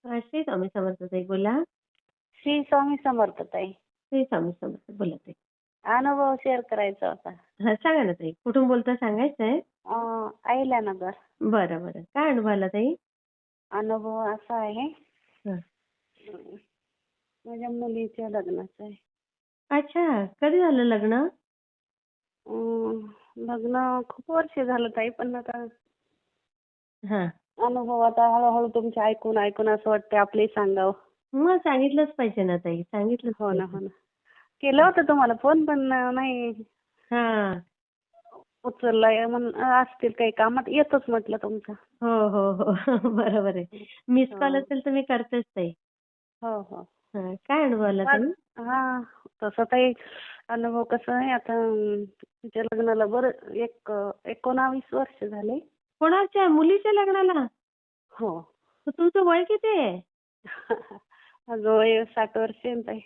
श्री स्वामी समर्थ ताई बोला. श्री स्वामी समर्थ ताई. श्री स्वामी समर्थ बोला ताई. अनुभव शेअर करायचा होता. हा सांगा ना ताई. कुठून बोलता सांगायचंय? अहिल्यानगर. बरं बरं. काय अनुभव आला ताई? अनुभव असा आहे, हं. माझ्या मुलीच्या लग्नाचा आहे. अच्छा. कधी झालं लग्न? लग्न खूप वर्ष झालं ताई, पण आता हा. अनुभव आता हळूहळू तुमचे ऐकून ऐकून असं वाटतं आपले सांगावं. मग सांगितलंच पाहिजे ना ताई. सांगितलंच हो ना, पाहिजे. हो ना. केलं होतं तुम्हाला फोन, पण नाही हा. उचललाय. म्हणून असतील काही कामात, येतोच म्हटलं तुमचा. हो हो हो. बरोबर आहे. मिस कॉल हो असेल तर मी करतेच ताई. हो हो. हा. काय अनुभव आला ताई? हा, तसं काही अनुभव कसा आहे आता, तिच्या लग्नाला बरं 19 वर्ष झाले. कोणाच्या? मुलीच्या लग्नाला? हो. तर तुमचं वय किती आहे? माझं वय 60 वर्ष आहे ताई.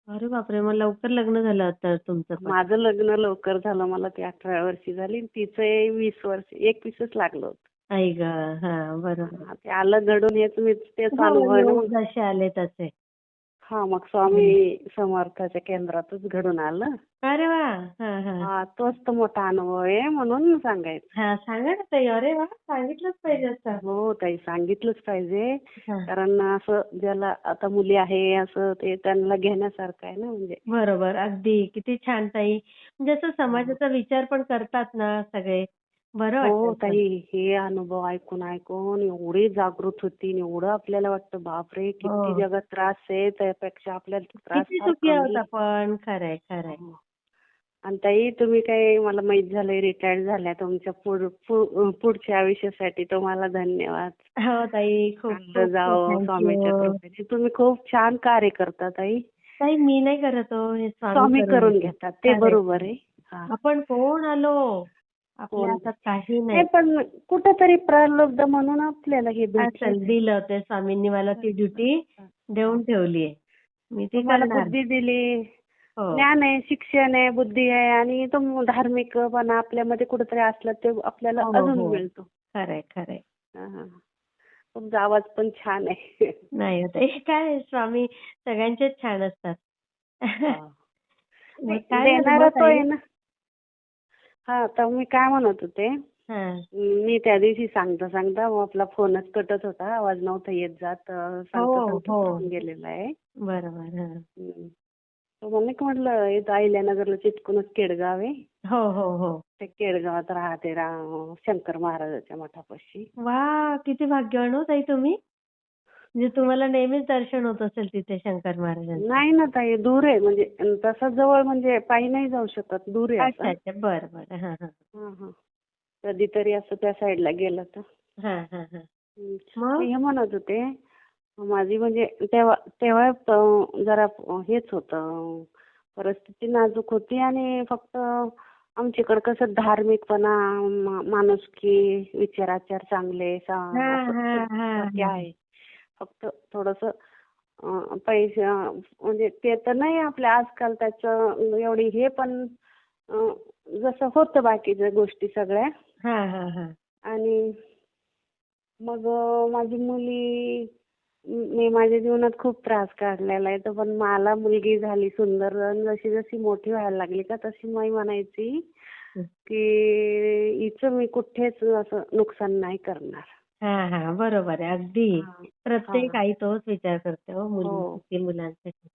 अरे बापरे. मग लवकर लग्न झालं आता तुमचं पण. माझं लग्न लवकर झालं. मला ती 18 वर्षी झाली. तिचं 20 वर्ष, 21च लागलं होतं. आई ग. हा बरोबर. ते आलं घडून, तेच हो, अनुभव आहे ना योग मग. जसे आले तसे. हा, मग स्वामी समर्थाच्या केंद्रातच घडून आलं. अरे वा. हा हा. हा, तोच तर मोठा अनुभव आहे, म्हणून सांगायचं. हा सांगा ना ताई. अरे वा. सांगितलंच पाहिजे असं. हो ताई, सांगितलंच पाहिजे. हा. कारण असं ज्याला आता मुली आहे असं ते त्यांना घेण्यासारखं आहे ना, म्हणजे. बरोबर. अगदी. किती छान ताई. म्हणजे असं हो समाजाचा विचार पण करतात ना सगळे. बरं वाटतं हो असं. ताई, हे अनुभव ऐकून ऐकून एवढी जागृत होती, एवढं आपल्याला वाटतं बापरे किती हो. जगात त्रास आहे, त्यापेक्षा आपल्याला त्रास किती फार सुखी आहोत कमी. आपण. खरंय खरंय. हो. आणि ताई, तुम्ही काही मला माहित झालंय रिटायर्ड झाल्या, तुमच्या पुढच्या आयुष्यासाठी तुम्हाला धन्यवाद. हो ताई. खूप चांगलं खूप खूप जावं स्वामीच्या थँक्यू. कृपेने. तुम्ही खूप छान कार्य करता ताई. ताई मी नाही करत हो. हे स्वामी स्वामी करून करून घेतात. घेतात, ते खरंय. बरोबर आहे. हा. आपण कोण आलो? आपल्या कोण हातात काही नाही, नाही. पण कुठंतरी प्रलब्ध म्हणून आपल्याला हे भेटलं. असेल दिलं ते स्वामींनी मला ती ड्युटी देऊन ठेवलीये. मी ती तुम्हाला करणार. बुद्धी दिली, हो. ज्ञान आहे, शिक्षण आहे, बुद्धी आहे, आणि तो धार्मिकपणा आपल्यामध्ये कुठेतरी असला ते आपल्याला हो, अजून हो. मिळतो. खरंय, खरंय. हा, हा. तुमचा आवाज पण छान आहे. नाही होत. हे काय स्वामी सगळ्यांचेच छान असतात. हा. मग नाही, काय झालं देणारा मग तो ताई? आहे ना. हा, तर मी काय म्हणत होते, हां. मी त्या दिवशी सांगता सांगता मग आपला फोनच कटत होता, आवाज नव्हता येत जात, सांगता हो, सांगताच हो. राहून गेलेला आहे. बरोबर. हां. तर म्हणून म्हटलं, इथं अहिल्यानगरला चिटकूनच केडगाव आहे. हो, हो, हो. ते केडगावात राहते शंकर महाराजाच्या मठापाशी. वाह! किती भाग्यवान हो ताई तुम्ही. म्हणजे तुम्हाला नेहमीच दर्शन होत असेल तिथे शंकर महाराजांचं. नाही ना ताई, दूर आहे, म्हणजे तसं जवळ म्हणजे पायी नाही जाऊ शकत, दूर आहे अच्छा, असं. अच्छा. बरं, बरं. हां, हां. हा, हा. कधीतरी असं त्या साईडला गेलं तर. हां, हां, हां. मी मग? हे म्हणत होते, माझी म्हणजे तेव्हा तेव्हा जरा हेच होतं, परिस्थिती नाजूक होती, आणि फक्त आमच्याकडे कसं धार्मिकपणा, माणुसकी, विचाराचार चांगले हां, असं हां, हां, सगळ्यासारखे हां. आहे. फक्त थोडंसं पैसे, म्हणजे ते तर नाही आपल्या आजकाल त्याचं एवढी हे, पण जसं होतं बाकीच्या गोष्टी सगळ्या. हां, हां, हां. आणि मग माझी मुली, मी माझ्या जीवनात खूप त्रास काढलेला आहे, तर पण मला मुलगी झाली सुंदर, आणि जशी जशी मोठी व्हायला लागली का तशी मी म्हणायची हं. की हिचं मी कुठेच असं नुकसान नाही करणार. हां, हां. बरोबर आहे. अगदी. हा, प्रत्येक हा. आई तोच विचार करते हो हो. मुलींसाठी, मुलांसाठी.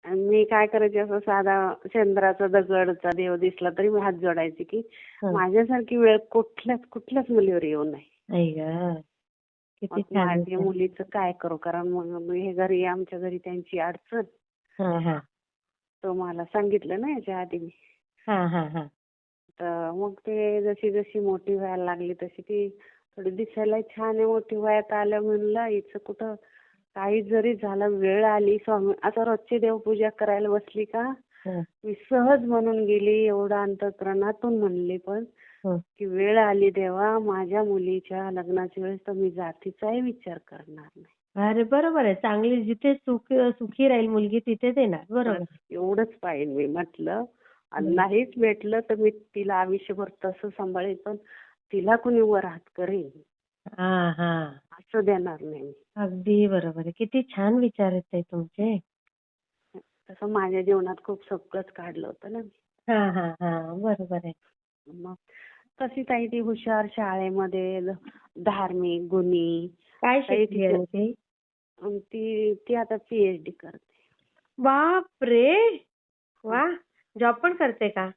आणि मी काय करायचे, असं साधा चंद्राचा दगडचा देव दिसला तरी मी हात जोडायचे की हं. माझ्यासारखी वेळ कुठल्याच मुलीवर येऊ नये. आई गं! किती मग छान माझ्या विचार. मुलीचं काय करू, कारण मग हे घरी, आमच्या घरी त्यांची अडचण, हां, हां. तो मला सांगितलं ना याच्या आधी मी. हां, हां, हां. तर मग ते जशी जशी मोठी व्हायला लागली तशी ती थोडी दिसायला छान आहे, मोठी वयात आलं, म्हणलं हिचं कुठं काही जरी झालं, वेळ आली, स्वामी आता रोजची देवपूजा करायला बसली का हं, मी सहज म्हणून गेली, एवढं अंतःकरणातून म्हणली, पण हं. की वेळ आली देवा माझ्या मुलीच्या लग्नाच्या वेळेस तर मी जातीचाही विचार करणार नाही. अरे बरोबर आहे. चांगली जिथे सुखी राहील मुलगी तिथेच येणार. बरोबर बस आहे. एवढंच पाहिजे मी म्हटलं. आणि हं. नाहीच भेटलं तर मी तिला आयुष्यभर तसं सांभाळेन, पण तिला कुणी वर हात करेल हां, हां. देणार नाही मी. अगदी बरोबर आहे. किती छान विचार आहेत ताई तुमचे. तसं माझ्या जीवनात खूप सगळंच काढलं होतं ना मी. बरोबर आहे. मग कशी ताई ती हुशार शाळेमध्ये धार्मिक गुणी. काय ताई शिकली आणि ती? ती ती आता PhD करते. बापरे! वा, जॉब पण करते का?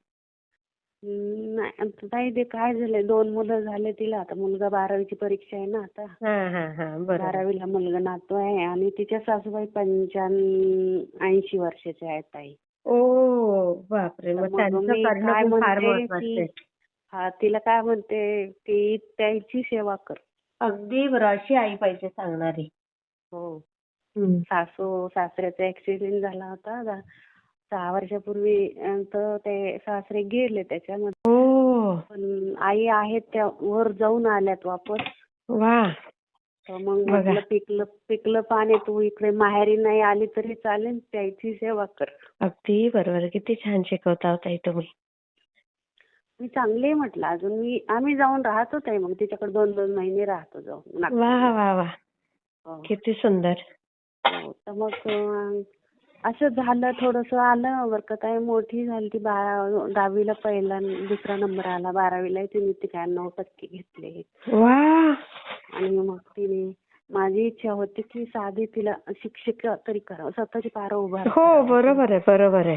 नाही आता ताई ते काय झालंय 2 मुलं झाले तिला. आता मुलगा 12वीची परीक्षा आहे ना आता. बरोबर. 12वीला मुलगा नातू आहे आणि तिच्या सासूबाई 85 वर्षाच्या आहेत ताई. ओ बापरे! तर मग मग त्यांचं मी करणं काय पण फार म्हणते महत्वाचं की आहे. तिला काय म्हणते की त्यांची सेवा कर. अगदी बरं, अशी आई पाहिजे सांगणारी. हो. हं. सासू सासऱ्याचा ऍक्सिडेंट झाला होता 6 वर्षापूर्वी. तर ते सासरे गेले त्याच्यामध्ये. ओ पण आई आहेत त्या वर जाऊन आल्यात वापस. वा, तर मग बघा. म्हटलं पिकलं पाणी तू इकडे माहेरी नाही आली तरी चालेल त्याची सेवा कर. अगदी बरोबर. किती छान शिकवता हो ताई तुम्ही. मी चांगली आहे म्हटलं अजून आम्ही जाऊन राहतो ताई मग तिच्याकडे 2-2 महिने राहतो जाऊन वा नागपूरला. वा वा, हो. किती सुंदर. हो. तर मग असं झालं थोडंसं आलं बरं का ताई. मोठी झाली ती 10वीला पहिला 2रा नंबर आला. 12वीला तिने 93% घेतले. वा, आणि मग तिने माझी इच्छा होती की साधी तिला शिक्षिका तरी करावं स्वतःची पारं उभा हो करावं. बरोबर आहे, बरोबर आहे.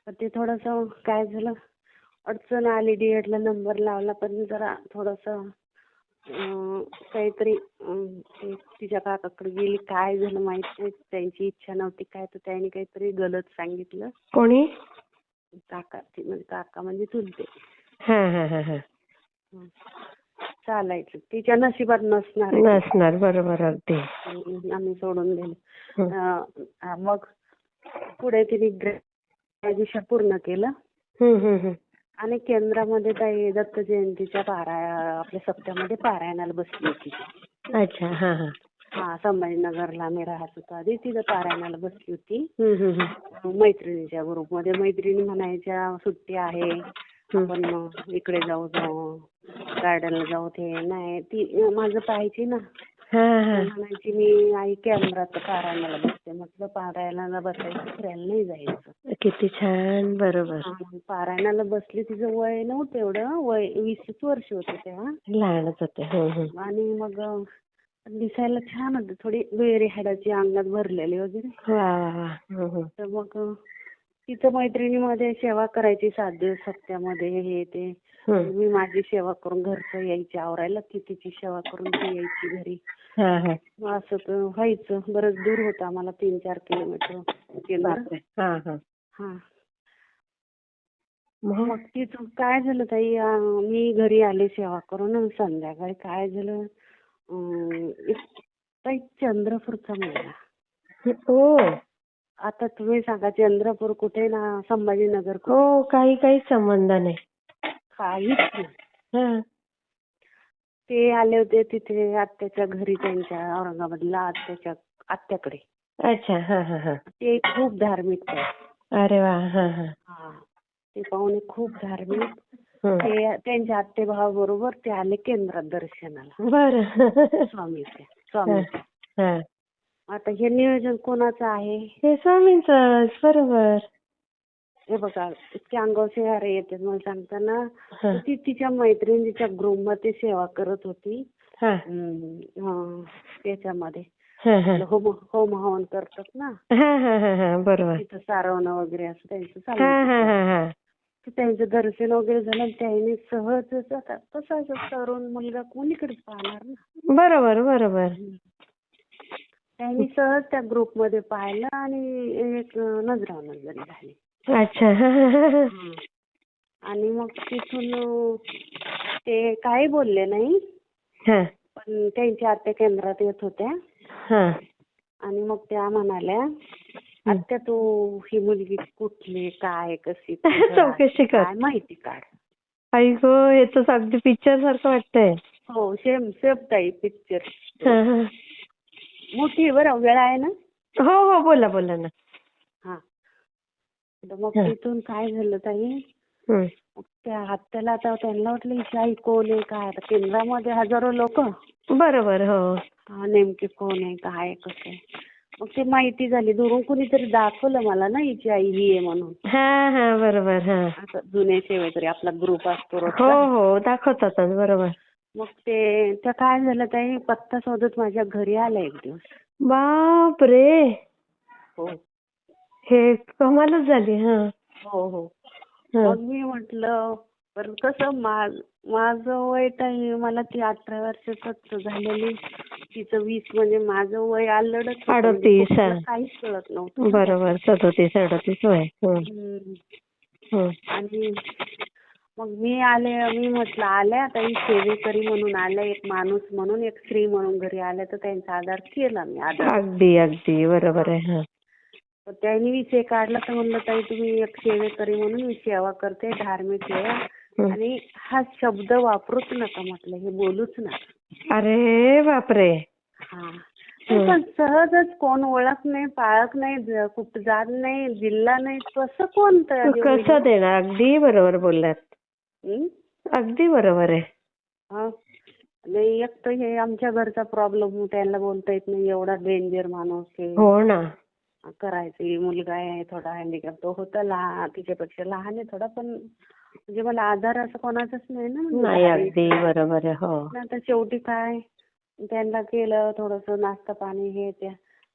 तर ते थोडंसं काय झालं अडचण आली. D.Edला नंबर लावला पण जरा थोडंसं काहीतरी ते तिच्या काकाकडे गेली. काय झालं माहित नाही. त्यांची इच्छा नव्हती काय तर त्यांनी काहीतरी गलत सांगितलं. कोणी? काका म्हणजे चुलते. हा. चालायचं तिच्या नशिबात नसणार. नसणार, बरोबर. अगदी. आम्ही सोडून दिलं. मग पुढे तिने ग्रॅज्युएशन पूर्ण केलं. आणि केंद्रामध्ये काही दत्त जयंतीच्या आपल्या सप्त्यामध्ये पारायणाला बसली होती. अच्छा. हा संभाजीनगरला आम्ही राहत होतो आधी. तिथं पारायणाला बसली होती. मैत्रिणीच्या ग्रुपमध्ये. मैत्रिणी म्हणायच्या सुट्टी आहे आपण इकडे जाऊ गार्डनला जाऊ. ते नाही ती माझं पाहायची ना. म्हणायची मी आई केंद्रात पारायणाला बसते. म्हटलं पारायणाला बसायचं फिरायला नाही जायचं. किती छान. बरोबर. पारायणाला बसली. तिचं वय नव्हतं एवढं. वय 20 वर्ष होते तेव्हा. लहानच होते. आणि मग दिसायला छान होते. थोडी वेरी हाडाची अंगात भरलेली वगैरे. तर मग तिथं मैत्रिणीमध्ये सेवा करायची 7 दिवस सप्त्यामध्ये हे ते. मी माझी सेवा करून घरचं यायची आवरायला. ती तिची सेवा करून ती यायची घरी. असं व्हायचं. बरंच दूर होतं आम्हाला 3-4 किलोमीटर केंद्र. मग तिथं काय झालं ताई मी घरी आले सेवा करून. संध्याकाळी काय झालं ताई चंद्रपूरचा मुलगा. आता तुम्ही सांगा चंद्रपूर कुठे ना संभाजीनगर कुठे. हो, काही संबंध नाही. काहीच नाही. ते आले होते तिथे आत्याच्या घरी त्यांच्या औरंगाबादला आत्याकडे. अच्छा. ते खूप धार्मिक आहे. अरे वा. ते पाहुणे खूप धार्मिक. ते त्यांच्या आत्तेभावाबरोबर ते आले केंद्रात दर्शनाला. बरं. स्वामींच्या. आता हे नियोजन कोणाचं आहे? हे स्वामींचंच. बरोबर. हे बघा इतके अंगावर शहारे येतात मला सांगताना. ती तिच्या मैत्रिणीच्या ग्रुपमध्ये सेवा करत होती. त्याच्यामध्ये होम हवन करतात ना. बरोबर. तिथं सारवणं वगैरे असं त्यांचं चालू. त्यांचं दर्शन वगैरे झालं. त्याने सहजच आता तसाच तरुण मुलगा कोणीकडे पाहणार ना. बरोबर. त्यांनी सहज त्या ग्रुपमध्ये पाहिलं आणि एक नजरानजर झाली. अच्छा. आणि मग तिथून ते काही बोलले नाही. पण त्यांच्या आत्या केंद्रात येत होत्या. आणि मग त्या म्हणाल्या आत्या तू ही मुलगी कुठली काय कशी चौकशी कर. काय माहिती काढ. आई गो, हे तर अगदी पिक्चर सारखं वाटतंय. हो सेम ताई पिक्चर. मोठी बरं वेळ आहे ना. हो बोला ना. तर मग तिथून काय झालं ताई हं. मग त्या आत्याला आता त्यांना वाटलं हिची आई कोण आहे काय, आता केंद्रामध्ये हजारो लोक, बरोबर. हो. नेमकी कोण आहे काय आहे, कसं आहे. मग ते माहिती झाली, दुरून कुणीतरी दाखवलं मला ना हिची आई ही आहे म्हणून. हां, हां. बरोबर. हां. असं जुने सेवेकरी आपला ग्रुप असतो हो, रोजचा. हो. दाखवतातच. बरोबर. मग ते त्या काय झालं ताई, पत्ता शोधत माझ्या घरी आल्या एक दिवस. बापरे! हो हे कमालच झाली. हां. हो हो. हं. मग मी म्हटलं, पण कसं माझं वय ताई, मला ती 18 वर्षाचंच झालेली, तिचं 20, म्हणजे माझं वय अल्लडच होतं, म्हणजे 38. कुठलं हां. काहीच कळत नव्हतं ना बरोबर. त्यातलं. 37-38 वय. हं. हम्म. हं. आणि मग मी आले, मी म्हटलं आल्या आता ही सेवेकरी म्हणून आल्या, एक माणूस म्हणून, एक स्त्री म्हणून घरी आल्या, तर त्यांचा आधार केला मी आधार. अगदी, अगदी. बरोबर आहे. हां. तर त्यांनी विषय काढला, तर म्हणलं ताई तुम्ही एक सेवेकरी म्हणून मी सेवा करते, धार्मिक आहे, हं. आणि हा शब्द वापरूच नका म्हटलं, हे बोलूच नका. अरे बापरे! हा. पण सहजच, कोण ओळख नाही, पाळख नाही, कुठं जात नाही, जिल्हा नाही, कसं कोण हे होईल? कसं देणार? अगदी बरोबर बोललात. हं? अगदी बरोबर आहे. हा. नाही, एक तर हे आमच्या घरचा प्रॉब्लेम, त्यांना बोलता येत नाही, एवढा डेंजर माणूस आहे. हो ना. करायची, मुलगा आहे थोडा हँडिकॅप, तो होता लहान, तिच्यापेक्षा लहान आहे थोडा, पण म्हणजे मला आधार असं कोणाचाच नाही ना. म्हणजे नाही, धार्मिक. अगदी बरोबर आहे. हो. आता शेवटी काय, त्यांना केलं थोडंसं नाश्ता पाणी हे त्या.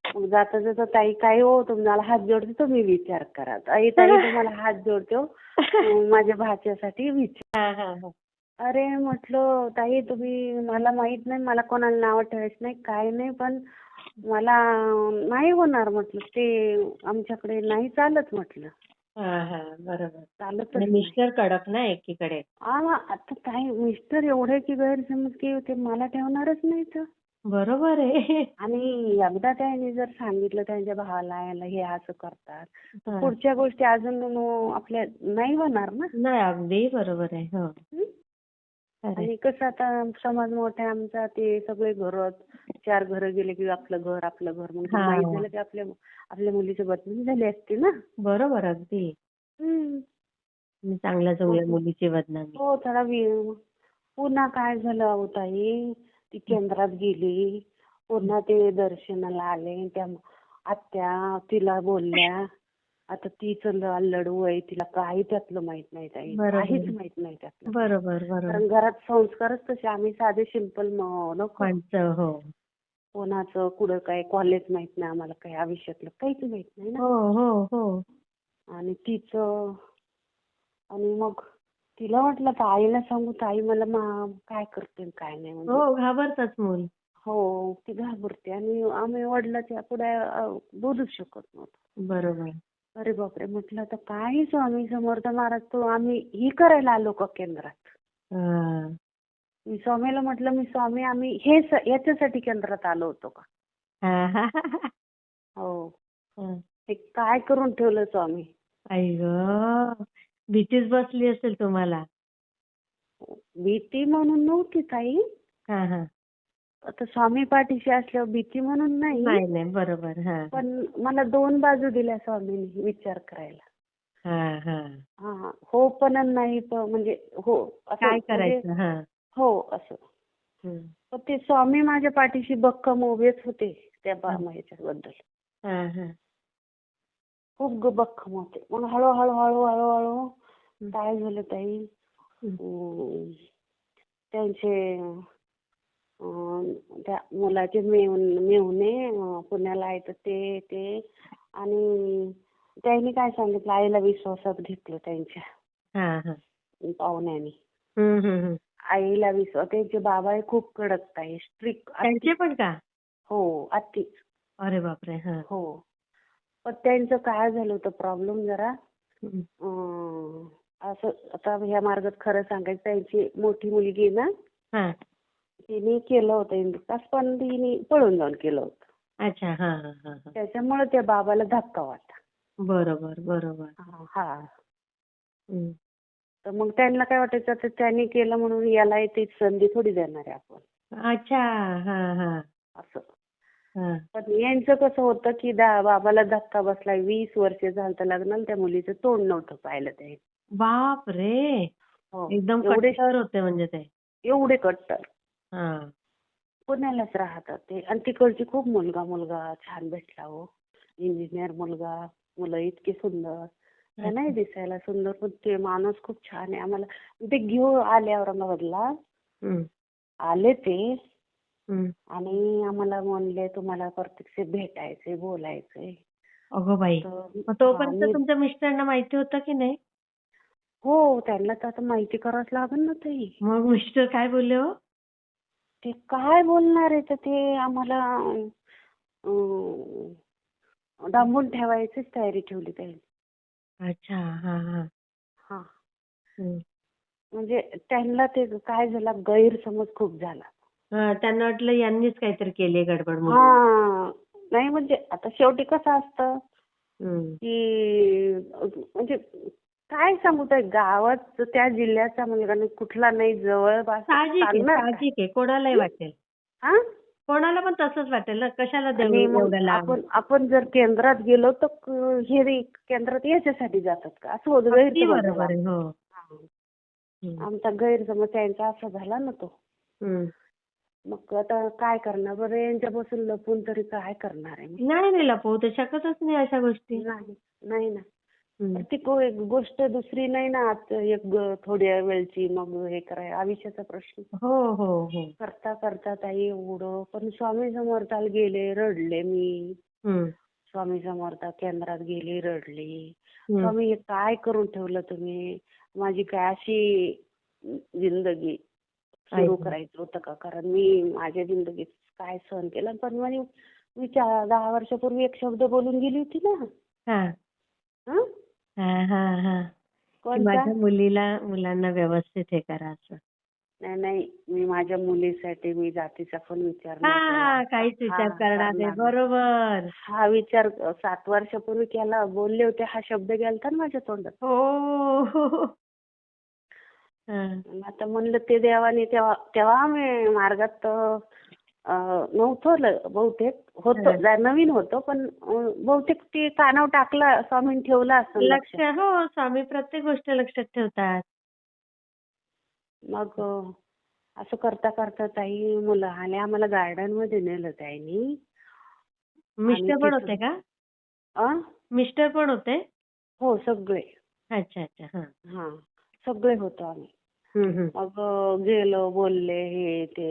मग जाता जाता, ताई काय हो तुम्हाला हात जोडते, तुम्ही विचार करा. ताई तुम्हाला हात जोडते हो, माझ्या भाच्यासाठी विचार. हां, हां, हां. अरे म्हटलं ताई, तुम्ही, मला माहित नाही, मला कोणाला नाव ठेवायचं नाही, काय नाही, पण मला नाही होणार म्हटलं, ते आमच्याकडे नाही चालत म्हटलं, हां, हां. बरोबर. चालतच आणि नाही. मिस्टर कडक ना एकीकडे. आता काय मिस्टर एवढे की गैरसमज की ते मला ठेवणारच नाही तर. बरोबर आहे. आणि एकदा त्यांनी जर सांगितलं त्यांच्या भावाला, याला हे असं करतात, तर हां. पुढच्या गोष्टी अजून आपल्या नाही होणार ना. नाही, अगदी बरोबर आहे. हो. हं? खरं आहे. आणि कसं आता समाज मोठा आहे आमचा, ते सगळे घर, 4 घरं गेले की आपलं घर आपलं घर, मग ते माहीत झालं की आपल्या मुलीची बदनामी झाली असते ना. बरोबर. अगदी. हं. मी चांगल्या चांगल्या मुलीची बदनामी. हो, थोडा पुन्हा काय झालं अहो ताई, ती केंद्रात गेली, पुन्हा ते दर्शनाला आले, त्या आत्या तिला बोलल्या, आता तीच अल्लडू आहे, तिला काही त्यातलं माहित नाही ताई, काहीच बरोबर. माहित नाही त्यातलं. बरोबर, बरोबर. कारण घरात संस्कारच तसे, आम्ही साधे सिंपल नको. माणसं. हो. कोणाचं कुठं काय कॉलेज माहित नाही आम्हाला, काही आयुष्यातलं काहीच माहित नाही ना. हो, हो, हो. आणि तिचं, आणि मग तिला वाटलं तर आईला सांगू, तर आई मला काय करते काय नाही, म्हणजे हो, घाबरतच मूल. हो, ती घाबरते, आणि आम्ही वडिलाच्या पुढे बोलूच शकत नव्हतो. बरोबर. अरे बापरे, म्हटलं तर काय स्वामी समर्थ महाराज, तो आम्ही ही करायला आलो का केंद्रात? हां. मी स्वामीला म्हटलं, मी स्वामी, आम्ही याच्यासाठी केंद्रात आलो होतो का? हां. हो, हं. ते काय करून ठेवलं स्वामी. आई गं! भीतीच बसली असेल तुम्हाला. भीती म्हणून नव्हती ताई, हां, हां. आता स्वामी पाठीशी असल्यावर भीती म्हणून नाही, नाही, नाही. बरोबर. हां. पण मला 2 बाजू दिल्या स्वामींनी विचार करायला. हां, हां. हा, हो पण आणि नाही पण, म्हणजे हो असं, काय म्हणजे करायचं? हां. हो असं. हं. पण ते स्वामी माझ्या पाठीशी भक्कम उभेच होते त्या हं. ह्याच्याबद्दल. हां, हां. खूप भक्कम होते. मग हळूहळू हळूहळू हं. काय झालं ताई, हं. त्यांचे त्या मुलाचे मेहुणे पुण्याला आहेत, ते आणि त्यांनी काय सांगितलं, आईला विश्वासात घेतलं त्यांच्या हां, हां. पाहुण्याने. हं, हं, हं. आईला विश्वास, त्यांचे बाबा आहे खूप कडक ताई, स्ट्रिक्ट. त्यांचे पण का? हो, अति. अरे बापरे! हां. हो. पण त्यांचं काय झालं होतं प्रॉब्लेम जरा, हं. असं आता ह्या मार्गात खरं सांगायचं, त्यांची मोठी मुलगी ना, हां. तिने केलं होतं इंडक्टास, पण तिने पळून जाऊन केलं होतं. अच्छा. हां, हां, हां, हां. त्याच्यामुळे त्या बाबाला धक्का वाटला. बरोबर, बरोबर. हा. हं. तर मग त्यांना काय वाटायचं, तर त्यांनी केलं म्हणून याला तीच संधी थोडी देणार आहे आपण, अच्छा. हां, हां. असं. हां. पण यांचं कसं होतं की बाबाला धक्का बसलाय, 20 वर्ष झालं लग्नाला, त्या मुलीचं तोंड नव्हतं पाहिलं ते. बाप रे! हो. एकदम एवढे कट्टर होते म्हणजे ते. एवढे कट्टर. हां. पुण्यालाच राहतात ते. आणि तिकडची खूप मुलगा छान भेटला हो. इंजिनियर मुलगा. मुलं इतकी सुंदर. त्या नाही अच्छा. दिसायला सुंदर, पण ते माणूस खूप छान आहे. आम्हाला ते घेऊन आले औरंगाबादला. हं, आले ते हं. आणि आम्हाला म्हणले, तुम्हाला प्रत्यक्ष भेटायचंय, बोलायचंय. अगो बाई! तर मग हां, तोपर्यंत मी तुमच्या मिस्टरांना माहिती होतं की नाही? हो, त्यांना तर आता माहिती करावंच लागेल ना ताई. मग मिस्टर काय बोलले हो? ते काय बोलणार आहे, तर ते आम्हाला डांबून ठेवायचीच तयारी ठेवली त्यांनी. अच्छा. हां, हां. हां. हं. म्हणजे त्यांना ते काय झाला, गैरसमज खूप झाला. हां, त्यांना वाटलं यांनीच काहीतरी केली गडबड मुलीने. हां. नाही म्हणजे आता शेवटी कसं असतं, हं. की म्हणजे काय सांगू, त्या गावात त्या जिल्ह्याचा मुलगा नाही, कुठला नाही, जवळपास साहजिक आहे, सांगणार काय? साहजिक आहे. कोणालाही हं? वाटेल. हां? कोणाला पण तसंच वाटेल ना, कशाला देऊ आणि मग एवढं लांब? आपण जर केंद्रात गेलो तर हे केंद्रात याच्यासाठी जातात का, असं होतं, अगदी गैरसमज झाला बरोबर आहे. आमचा. हो. हां. हं. आमचा गैरसमज त्यांचा असा झाला ना तो. हं. मग आता काय करणार बरं, यांच्यापासून लपून तरी काय करणार आहे मी? नाही, नाही लपवू तर शकतच नाही अशा गोष्टी. नाही, नाही ना. हं. पण ती एक गोष्ट दुसरी नाही ना, आता थोड्या वेळची मग हे कराय आयुष्याचा प्रश्न. हो, हो, हो. करता करता ताई एवढं, पण स्वामी समर्थाला गेले, रडले मी. हं. स्वामी समर्थ केंद्रात गेली, रडली. हं. स्वामी, हे काय करून ठेवलं तुम्ही? माझी काय अशी जिंदगी आई सुरू गं! करायचं होतं का? कारण मी माझ्या जिंदगीत काय सहन केलं. पण मी 10 वर्षापूर्वी एक शब्द बोलून गेली होती ना. हां. हं? हां, हां, हां. की कोणता? माझ्या मुलांना व्यवस्थित हे करा असं. नाही, नाही. मी माझ्या मुलीसाठी मी जातीचा पण विचार हां, नाही केला. हां. काहीच विचार करणार नाही. करणार नाही. बरोबर. हा विचार 7 वर्षापूर्वी केला. बोलले होते, हा शब्द गेलता ना माझ्या तोंडात. हो. हां. मग आता म्हणलं ते देवाने तेव्हा तेव्हा आम्ही मार्गात नव्हतो बहुतेक. होतं हां. नवीन होतो, पण बहुतेक ते कानावर टाकला स्वामींनी, ठेवला असेल लक्षात. हो, स्वामी प्रत्येक गोष्ट लक्षात ठेवतात. मग असं करता करता ताई मुलं आले. आम्हाला गार्डनमध्ये नेलं त्यांनी. आणि मिस्टर पण तिथं होते का? अ? मिस्टर पण होते? हो, सगळे. अच्छा, अच्छा. हां. हां. सगळे होतो आम्ही. हं, हं. मग गेलो, बोलले, हे ते.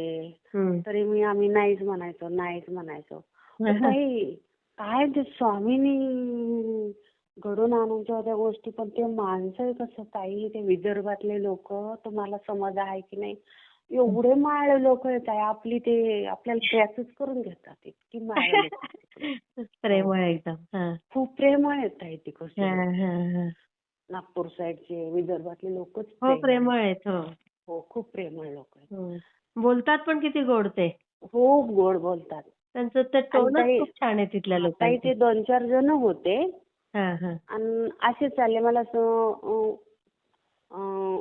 हं. तरी आम्ही नाहीच म्हणायचो, नाहीच म्हणायचो. हां, पण हां. ताई, काय ते स्वामींनी घडवून आणायच्या होत्या गोष्टी, पण ते माणसं कसं ताई, ते विदर्भातले लोक, तुम्हाला समज आहे की नाही, एवढे माळ लोक आहेत आहे, आपल्याला क्रॅचच करून घेतात, इतकी माळ लोक तिकडे. हो, प्रेमळ एकदम. हां. खूप प्रेमळ आहेत ताई तिकडचे हां, लोक. हां, हां. नागपूर साईडचे, विदर्भातले लोकच हो, प्रेमळ आहेत. प्रेमळ आहेत. हो. हो, खूप प्रेमळ लोक आहेत. हो. बोलतात पण किती गोड ते. खूप गोड बोलतात. त्यांचं ते आणि टोनच ताई, खूप छान आहे तिथल्या ताई लोकांचं. ते 2-4 जण होते. हां, हां. आणि असेच चालले. मला असं अं,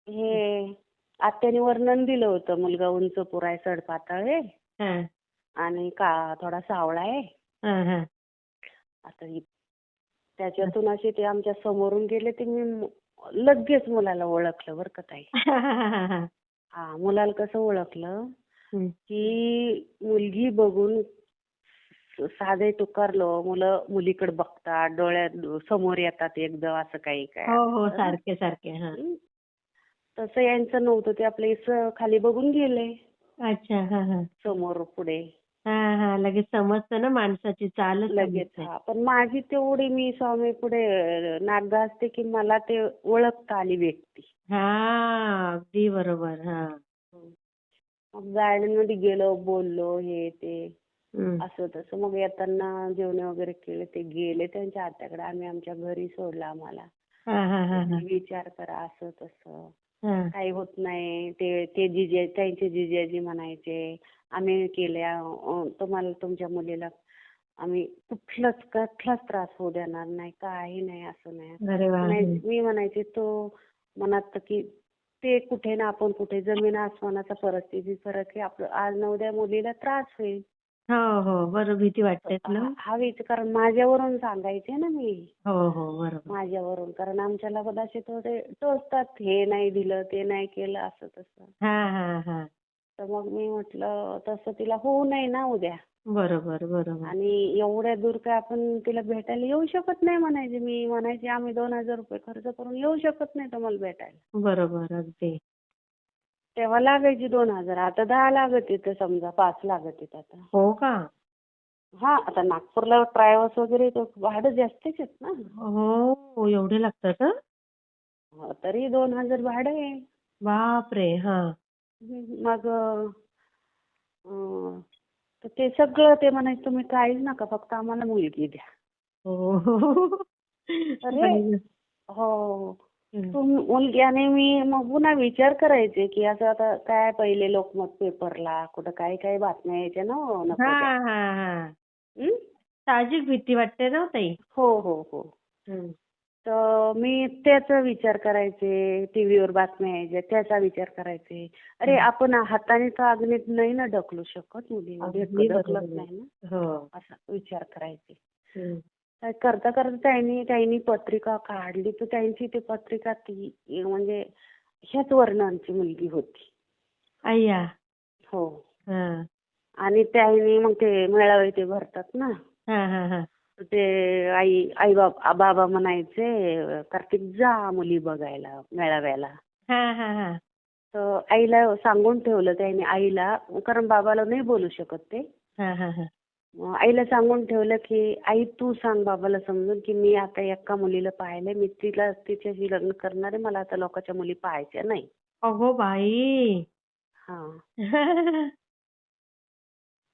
हे आत्याने वर्णन दिलं होतं, मुलगा उंच पुरा आहे, सडपातळ आहे हां. आणि थोडा सावळा आहे. हां, हां. आता त्याच्यातून असे ते आमच्या समोरून गेले, ते मी लगेच मुलाला ओळखलं बरं का ताई. हा, मुलाला कसं ओळखलं, हं. की मुलगी बघून साधे तुकारलो मुलं मुलीकडे बघतात, डोळ्यात समोर येतात एकदम, असं काही काय हो, हो. असतं. सारखे, सारखे. हां. हं. तसं यांचं नव्हतं. ते आपलं असं खाली बघून गेले, अच्छा. हां, हां. समोर पुढे हां, हां. लगेच समजतं ना माणसाची चालच लगेच. समजते. हा, पण माझी तेवढी, मी स्वामी पुढे नाक घासते, की मला ते ओळखता आली व्यक्ती. हां. अगदी बरोबर. हां. हं. मग गार्डन मध्ये गेलो, बोललो, हे ते हं. असं तसं. मग येताना जेवण वगैरे केले, ते गेले त्यांच्या आत्याकडे. आम्ही आमच्या घरी सोडलं आम्हाला. हां, हां, हां, हां. तुम्ही विचार करा, असं तसं हां. काही होत नाही. ते त्यांचे जिजाजी म्हणायचे, आम्ही केल्या, तुम्हाला तुमच्या मुलीला आम्ही कुठलाच त्रास होऊ देणार नाही, काही नाही, असं नाही. अरे वाह! हं. मी म्हणायचे, तो मनात की ते कुठे ना आपण कुठे, जमीन आसमानाचा परिस्थिती फरक आहे. आपलं आज न उद्या मुलीला त्रास होईल. हो, हो. बरं भीती वाटतेच ना. हवीच, कारण माझ्यावरून सांगायचे ना मी. हो, हो. बरोबर. माझ्यावरून, कारण आमच्याला कदाचित ते टोचतात, हे नाही दिलं, ते नाही केलं, असं तसं. हां, हां, हां. तर मग मी म्हटलं तसं तिला होऊ नये ना उद्या. बरोबर, बरोबर. आणि एवढ्या दूर काय आपण तिला भेटायला येऊ शकत नाही म्हणायचे. मी म्हणायचे आम्ही 2,000 रुपये खर्च करून येऊ शकत नाही तुम्हाला भेटायला. बरोबर, अगदी. तेव्हा लागायचे 2,000. आता 10 लागत आहेत समजा, 5 लागत आहेत आता. हो का? हां, आता नागपूरला ट्रॅव्हल्स वगैरे तर भाडं जास्तच आहेत ना. हो, एवढे लागतात हं? तरी 2,000 भाडं आहे. बापरे! हां. मग अं, तर ते सगळं ते म्हणायचे तुम्ही काहीच नका, फक्त आम्हाला मुलगी द्या. हो. अरे बरोबर. हो. हं. मुलगी, आणि मी मग पुन्हा विचार करायचे की असं आता काय पहिले लोकमत पेपरला कुठं काही काही बातम्या यायच्या ना, नको त्या. हां, हां, हां. हं? साहजिक भीती वाटते ना हो ताई. हो, हो, हो. हं. तर मी त्याचा विचार करायचे, टीव्हीवर बातम्या यायच्या त्याचा विचार करायचे. अरे हं. आपण हाताने तर अग्नीत नाही ना ढकलू शकत, मुली अगदी ढकलत बरोबर आहे. नाही ना, हो. असा विचार करायचे. हं. काय करता करता त्यांनी पत्रिका काढली, तर त्यांची ती पत्रिका ती म्हणजे ह्याच वर्णांची मुलगी होती. अय्या! हो. हां. आणि त्यांनी मग ते मेळावे ते भरतात ना, हां, हां, हां. ते बाबा म्हणायचे कार्तिक जा मुली बघायला मेळाव्याला. हां, हां, हां. तर आईला सांगून ठेवलं त्यांनी, आईला, कारण बाबाला नाही बोलू शकत ते. हां, हां, हां. आईला सांगून ठेवलं की आई तू सांग बाबाला समजून की मी आता एका मुलीला पाहिलंय, मी तिच्याशी लग्न करणार आहे, मला आता लोकांच्या मुली पाहायच्या नाही. अगो बाई! हा.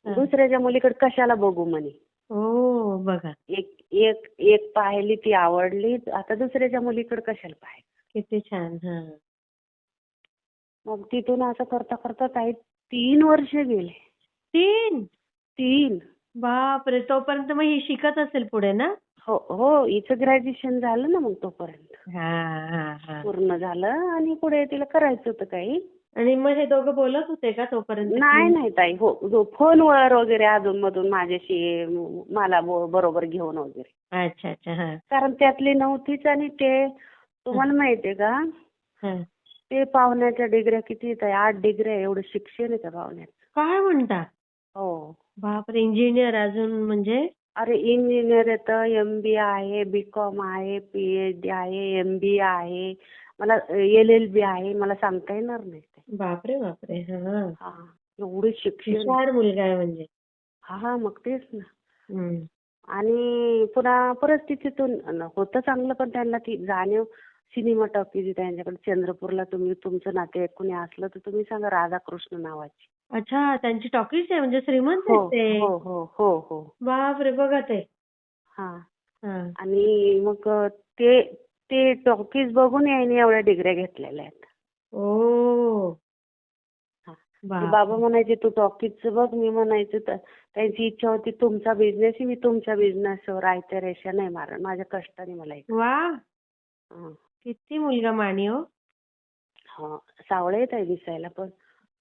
हां. दुसऱ्याच्या मुलीकडे कशाला बघू म्हणे. हो, बघा. एक एक एक पाहिली ती आवडली, आता दुसऱ्याच्या मुलीकडे कशाला पाहायचं. किती छान. हां. मग तिथून असं करता करता ताई 3 वर्ष गेले. 3? 3. बापरे! तोपर्यंत मग ही शिकत असेल पुढे ना? हो, हो. हिचं ग्रॅज्युएशन झालं ना मग तोपर्यंत. हां, हां, हां. पूर्ण झालं आणि पुढे तिला करायचं होतं काही. आणि मग हे दोघं बोलत होते का तोपर्यंत? नाही, नाही ताई. हो, फोनवर वगैरे अधूनमधून माझ्याशी, मला बरोबर घेऊन वगैरे. अच्छा, अच्छा. हां. कारण त्यातली नव्हतीच. आणि ते हां, तुम्हाला माहितीये का, हां. ते पाहुण्याच्या डिग्र्या किती आहेत, 8 डिग्र्या एवढं शिक्षण आहे त्या पाहुण्याचं. काय म्हणता? हो. बापरे! इंजिनिअर अजून म्हणजे? अरे इंजिनियर येतं, MBA आहे, BCom आहे, PhD आहे, MBA आहे, मला LLB आहे, मला सांगता येणार नाही ते. बापरे, बापरे! हां. हा, एवढं शिक्षण आहे. हुशार मुलगा आहे म्हणजे. हा, मग तेच ना. हं. आणि पुन्हा परिस्थितीतून होतं चांगलं, पण त्यांना ती जाणीव. सिनेमा टॉकीज त्यांच्याकडे चंद्रपूरला, तुम्ही तुमचं नातेवाईक कुणी असलं तर तुम्ही सांगा, राधाकृष्ण नावाची. अच्छा, त्यांची टॉकीज आहे म्हणजे श्रीमंत हो, आहेत ते. हो, हो, हो, हो. बापरे! बघा ते. हा. हां. आणि मग ते ते टॉकीज बघून यांनी एवढ्या डिग्र्या घेतलेल्या आहेत. ओह! हा. ते बाबा बापरे! म्हणायचे तू टॉकीजचं बघ, मी म्हणायचे तर त्यांची इच्छा होती तुमचा बिझनेस, मी तुमच्या बिझनेसवर आयत्या रेषा नाही मारणार, माझ्या कष्टाने मला एक. वाह! हा. किती मुलगा मानी हो. हा, सावळे आहेत आहे दिसायला, पण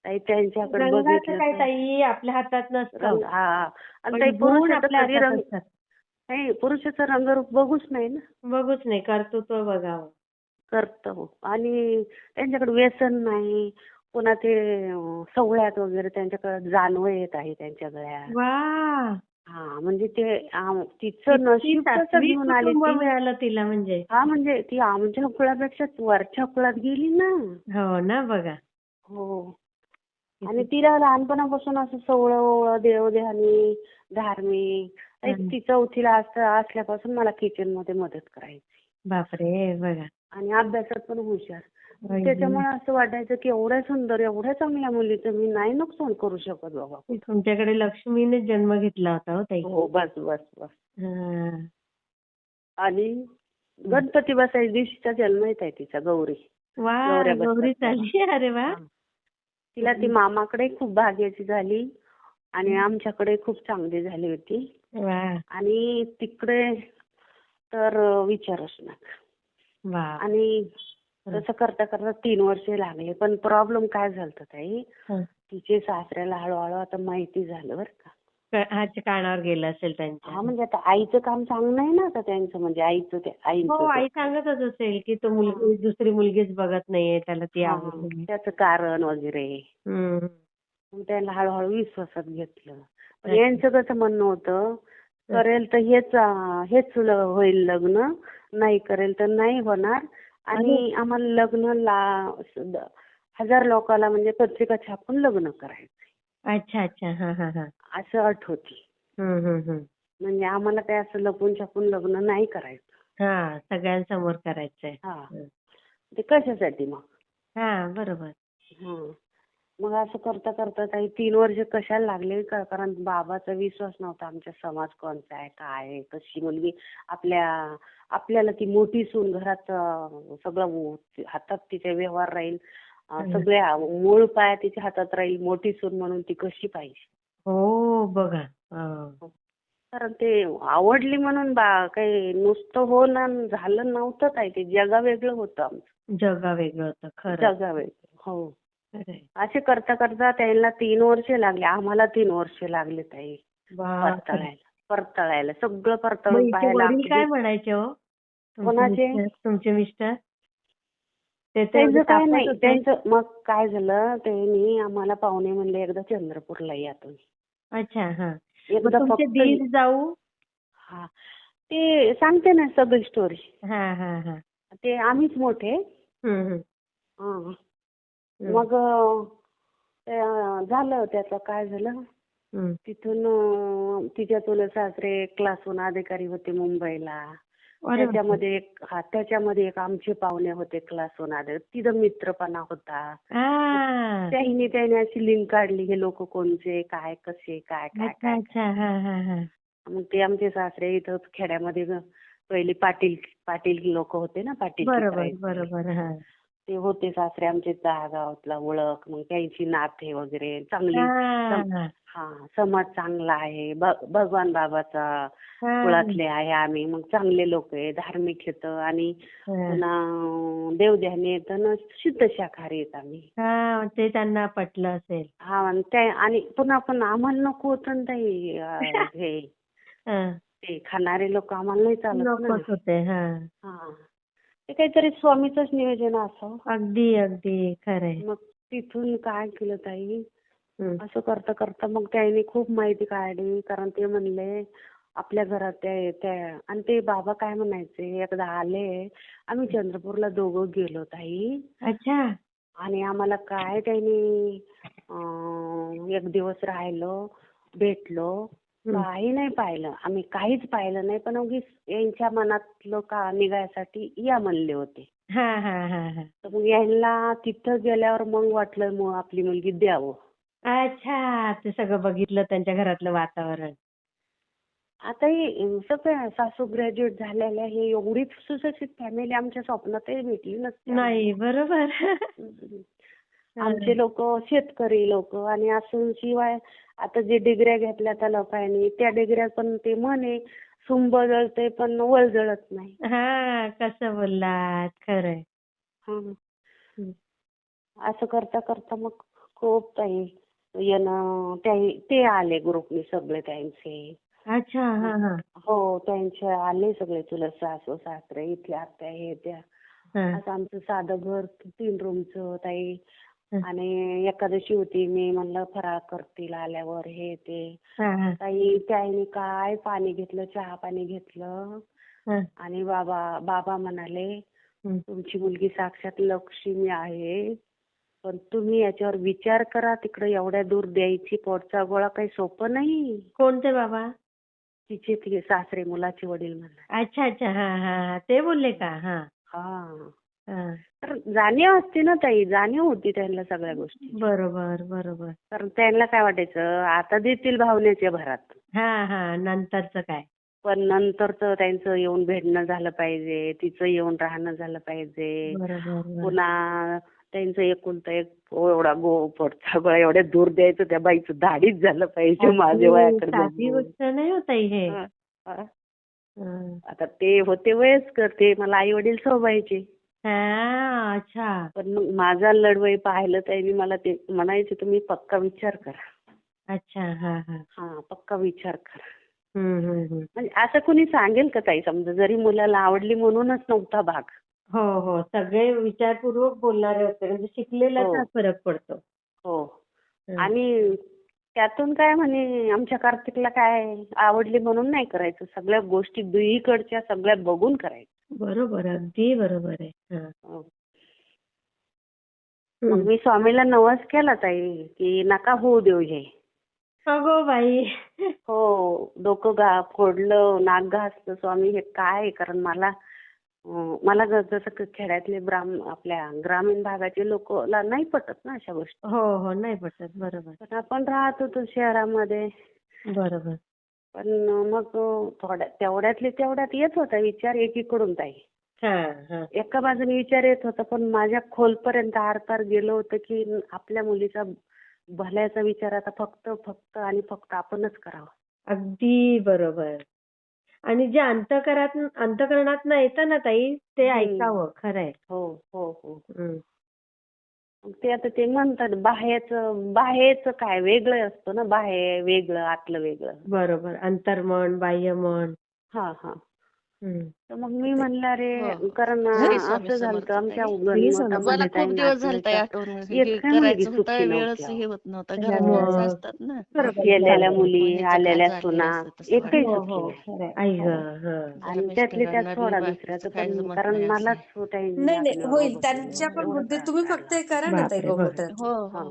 ताई त्यांच्याकडे रंगाचं बघितलं काय तर ताई आपल्या हातात नसतं. रंग, हा, आणि पण ताई गुण पुरुषाचं आपल्या कधी हातात रंग असतात. नाही, पुरुषाचं रंगरूप बघूच नाही ना. बघूच नाही, कर्तृत्व बघावं. करतो. आणि त्यांच्याकडे व्यसन नाही. पुन्हा ते सवळ्यात वगैरे त्यांच्याकडे जानवं येत आहे त्यांच्या गळ्यात. वाह! हा, म्हणजे ते तिचं किती नशीब कसं सात्विक घेऊन आली कुटुंब ती. मिळालं तिला म्हणजे. हा, म्हणजे ती आमच्या कुळापेक्षा वरच्या कुळात गेली ना. हो ना, बघा. हो. आणि किती तिला लहानपणापासून असं सवळं देवध्यानी, धार्मिक. छान. ती 4थीला असल्यापासून मला किचनमध्ये मदत करायची. बापरे! बघा. आणि अभ्यासात पण हुशार. आई गं. त्याच्यामुळे असं वाटायचं की एवढ्या सुंदर, एवढ्या चांगल्या मुलीचं मी नाही नुकसान करू शकत बाबा. तुमच्याकडे लक्ष्मीनेच जन्म घेतला होता हो ताई. हो, बस बस बस. हां. आणि गणपती बसायच्या दिवशीचा जन्म येत आहे तिचा, गौरी. वाह! गौऱ्या बसतात गौरी तेव्हा. चालली. अरे वाह! हा. तिला ती मामाकडे खूप भाग्याची झाली आणि आमच्याकडे खूप चांगली झाली होती. वाह! आणि तिकडे तर विचारच नका. वाह! आणि तसं करता करता 3 वर्षे लागले. पण प्रॉब्लेम काय झालता ताई, हं. तिचे सासऱ्याला हळूहळू आता माहिती झालं बरं का. अच्छा, कानावर गेलं असेल त्यांच्या. हा म्हणजे आता आईचं काम चांगलं आहे ना आता त्यांचं, म्हणजे आईचं ते हो, आईचं ते. आई सांगतच असेल की तो हा मुलगी दुसरी मुलगीच बघत नाहीये, त्याला ती हा आवडली. त्याचं कारण वगैरे. हम्म. मग त्यांना हळूहळू विश्वासात घेतलं. पण अच्छा. यांचं कसं म्हणणं होतं, करेल तर हेच होईल लग्न, नाही करेल तर नाही होणार. अरे. आणि आम्हाला लग्न 1000 लोकाला म्हणजे पत्रिका छापून लग्न करायचं, अच्छा अच्छा. हा हा हा. असं अट होती. हम्म. म्हणजे आम्हाला काय असं लपून छपून लग्न नाही करायचं. हा, सगळ्यांसमोर करायचंय. हा हं. ते कशासाठी मग. हा, बरोबर. हा मग असं करता करता काही 3 वर्ष कशाला लागले कारण बाबाचा विश्वास नव्हता आमच्या, समाज कोणता आहे, काय आहे, कशी मुलगी. आपल्याला ती मोठी सून घरात, सगळं हातात तिच्या व्यवहार राहील, हं. सगळ्या मूळ पाया तिच्या हातात राहील, मोठी सून म्हणून ती कशी पाहिजे. हो, बघा. हो. कारण ते आवडली म्हणून काही नुसतं हो ना झालं नव्हतं, काय ते जगा वेगळं होतं आमचं. जगा वेगळं होतं, खरं. जगा वेगळं, हो. खरंय. असे करता करता त्यांना 3 वर्ष लागले, आम्हाला 3 वर्ष लागले ताई. बापरे. परतळायला सगळं मग परतळून हिचे पाहायला वडील अगदी. काय म्हणायचे हो? कोणाचे? तुमचे मिस्टर? ते तर एवढे त्यांचं काय तापट नाही, होते. त्यांचं मग काय झालं, त्यांनी आम्हाला पाहुणे म्हणले एकदा चंद्रपूरला या तुम्ही. अच्छा, हा. मग एकदा तुमचे फक्त दीर जाऊ? हा ते सांगते ना सगळी स्टोरी. हा हा हा. ते आम्हीच मोठे. हम्म. हा. हम्म. मग झालं त्याचं काय झालं, हम्म. तिथून तिच्या चुलत सासरे क्लासहून अधिकारी होते मुंबईला. अरे बापरे. त्याच्यामध्ये एक आमचे पाहुणे होते क्लासहून अधिकारी, तिथं मित्रपणा होता. हा. त्याने अशी लिंक काढली, हे लोक कोणचे, काय कसे, काय काय अच्छा काय. अच्छा. हा हा हा. मग ते आमचे सासरे इथं खेड्यामध्ये पहिले पाटील लोक होते ना, पाटीलकी बरोबर करायचे. बरोबर. हा. ते होते सासरे आमचे 10 गावातला ओळख. मग त्यांची नाते वगैरे चांगली. हा हा समाज चांगला आहे, भगवान बाबाचा हा कुळातले आहे आम्ही. मग चांगले लोक आहे, धार्मिक येतं आणि हा. पुन्हा देवध्यानी येतं ना, शुद्ध शाकाहारी येत आम्ही. हा, ते त्यांना पटलं असेल. हा आणि पुन्हा पण आम्हाला नको होतं ना ताई, हे हा. ते खाणारे लोक आम्हाला नाही चालत ना. नकोच होते. हा. हा ते काहीतरी स्वामीचंच नियोजन असावं. अगदी अगदी खरंय. मग तिथून काय केलं ताई, हम्म. असं करता करता मग त्यांनी खूप माहिती काढली. कारण ते म्हणले आपल्या घरात आणि ते बाबा काय म्हणायचे, एकदा आले आम्ही चंद्रपूरला दोघं गेलो ताई. अच्छा. आणि आम्हाला काय त्यांनी एक दिवस राहिलो, भेटलो, हम्म. काही नाही पाहिलं आम्ही, काहीच पाहिलं नाही. पण उगीच यांच्या मनातलं का निघायसाठी या म्हणले होते. हा हा हा हा. तर मग यांना तिथं गेल्यावर मग वाटलं मग आपली मुलगी द्यावं. अच्छा, ते सगळं बघितलं त्यांच्या घरातलं वातावरण. आता हे सगळं सासू ग्रॅज्युएट झालेल्या, हे एवढी सुशिक्षित फॅमिली आमच्या स्वप्नातही भेटली नसते नाही, आम्हाला. बरोबर. आमचे लोक शेतकरी लोक, आणि असून शिवाय आता जे डिग्र्या घेतल्या त्या लोकांनी, त्या डिग्र्या पण ते म्हणे सुंब जळते पण वळ जळत नाही. हा, कसं बोललात, खरंय. हं. हम्म. असं करता करता मग खूप काही ते आले ग्रुपने सगळे त्यांचे. अच्छा. हा हा. हो, त्यांचे आले सगळे चुलत सासू सासरे, इथल्या आत्या हे त्या. हा. असं आमचं साधं घर 3 रूमचं ताई. हा आणि एकादशी होती, मी म्हणलं फराळ करतील आल्यावर हे ते. हा ताई त्याने काय पाणी घेतलं, चहा पाणी घेतलं. हा. आणि बाबा म्हणाले हम्म. तुमची मुलगी साक्षात लक्ष्मी आहे, पण तुम्ही याच्यावर विचार करा, तिकडे एवढ्या दूर द्यायची, पोटचा गोळा काही सोपं नाही. कोणते बाबा? तिचे सासरे, मुलाचे वडील म्हणाले. अच्छा अच्छा. हा हा. ते बोलले का? हा हा. हा. तर जाणीव असते ना ताई, जाणीव होती त्यांना सगळ्या गोष्टी. बरोबर बरोबर. कारण त्यांना काय वाटायचं, आता देतील भावनेच्या भरात, हा हा. नंतरचं काय? पण नंतरचं त्यांचं येऊन भेटणं झालं पाहिजे, तिचं येऊन राहणं झालं पाहिजे. बरोबर. पुन्हा त्यांचं एकुलतं एक एवढा पोटचा गोळा एवढ्या दूर द्यायचं, त्या बाईचं धाडीच झालं पाहिजे माझ्या वयाकडे साधी बघून. गोष्ट नाही होत हे. हा, हा. हा. आता ते होते वयस्कर, ते मला आई वडील सोबायचे. हा, अच्छा. पण मग माझा लढवई पाहिलं त्यांनी, मला ते म्हणायचे तुम्ही पक्का विचार करा. अच्छा. हां, हां. हा, पक्का विचार कर. हं. म्हणजे असं कुणी सांगेल का ताई, समजा जरी मुलाला आवडली म्हणूनच नव्हता भाग. हो. सगळे विचारपूर्वक बोलणारे होते. म्हणजे हो, शिकलेल्याचा फरक पडतो. हो. हं. आणि त्यातून काय म्हणे आमच्या कार्तिकला काय आवडली म्हणून नाही करायचं. सगळ्या गोष्टी दुहीकडच्या सगळ्या बघून करायचं. बरोबर. अगदी बरोबर आहे. हां. हो. मग हं. मी स्वामीला नवस केला ताई, की नका होऊ देऊ हे. अगो बाई! हो, डोकं फोडलं, नाक घासलं स्वामी हे काय आहे? कारण मला जसं खेड्यातले आपल्या ग्रामीण भागाचे लोकला नाही पटत ना अशा गोष्टी. हो. नाही पटत. बरोबर. पण आपण राहत होतो शहरामध्ये. बरोबर. पण मग तेवढ्यात येत होता विचार एकीकडून ताई. हां. एका बाजूने विचार येत होता, पण माझ्या खोलपर्यंत आरपार गेलो होतं, की आपल्या मुलीचा भल्याचा विचार आता फक्त आपणच करावा. अगदी बरोबर. आणि जे अंतःकरणातनं येतं ना ताई, ते हं. ऐकावं. खरं आहे. हो. हं. मग ते आता ते म्हणतात बाह्यचं काय वेगळं असतं ना, बाह्य वेगळं, आतलं वेगळं. बरोबर. अंतर्मन, बाह्यमन. हा. हं. तर मग मी ते म्हणलं हो. अरे, कारण श्री स्वामी असं झालं समर्थ आमच्या ताई. गणमतामध्ये मला ताई खूप दिवस झाले ताई नातेवाईकात आठवण एक हे काय मुलगी करायचं सुखी होतं, नव्हती वेळच अहो. हे होत नव्हता. घरातले असं मग असतात ना, गेलेल्या मुली, कोणीचं काय आलेल्या झालेलं सुना, असतं तसं एकही वाटतं. सुखी नाही. खरं आहे. आई गं! हं. जरा आणि त्यातली त्यात मिस्टरांना बी सोडा बाकीचं दुसऱ्याचं, काही पण जमत कारण नाही असं मलाच आहे. नाही, नाही. टाईम होईल. रोग त्यांच्या होते, पण एवढा बुद्धीत त्रास तुम्ही काढला. फक्त हे करा ना ताई बापरे! बरं. गोमूत्राचं. हो. हा.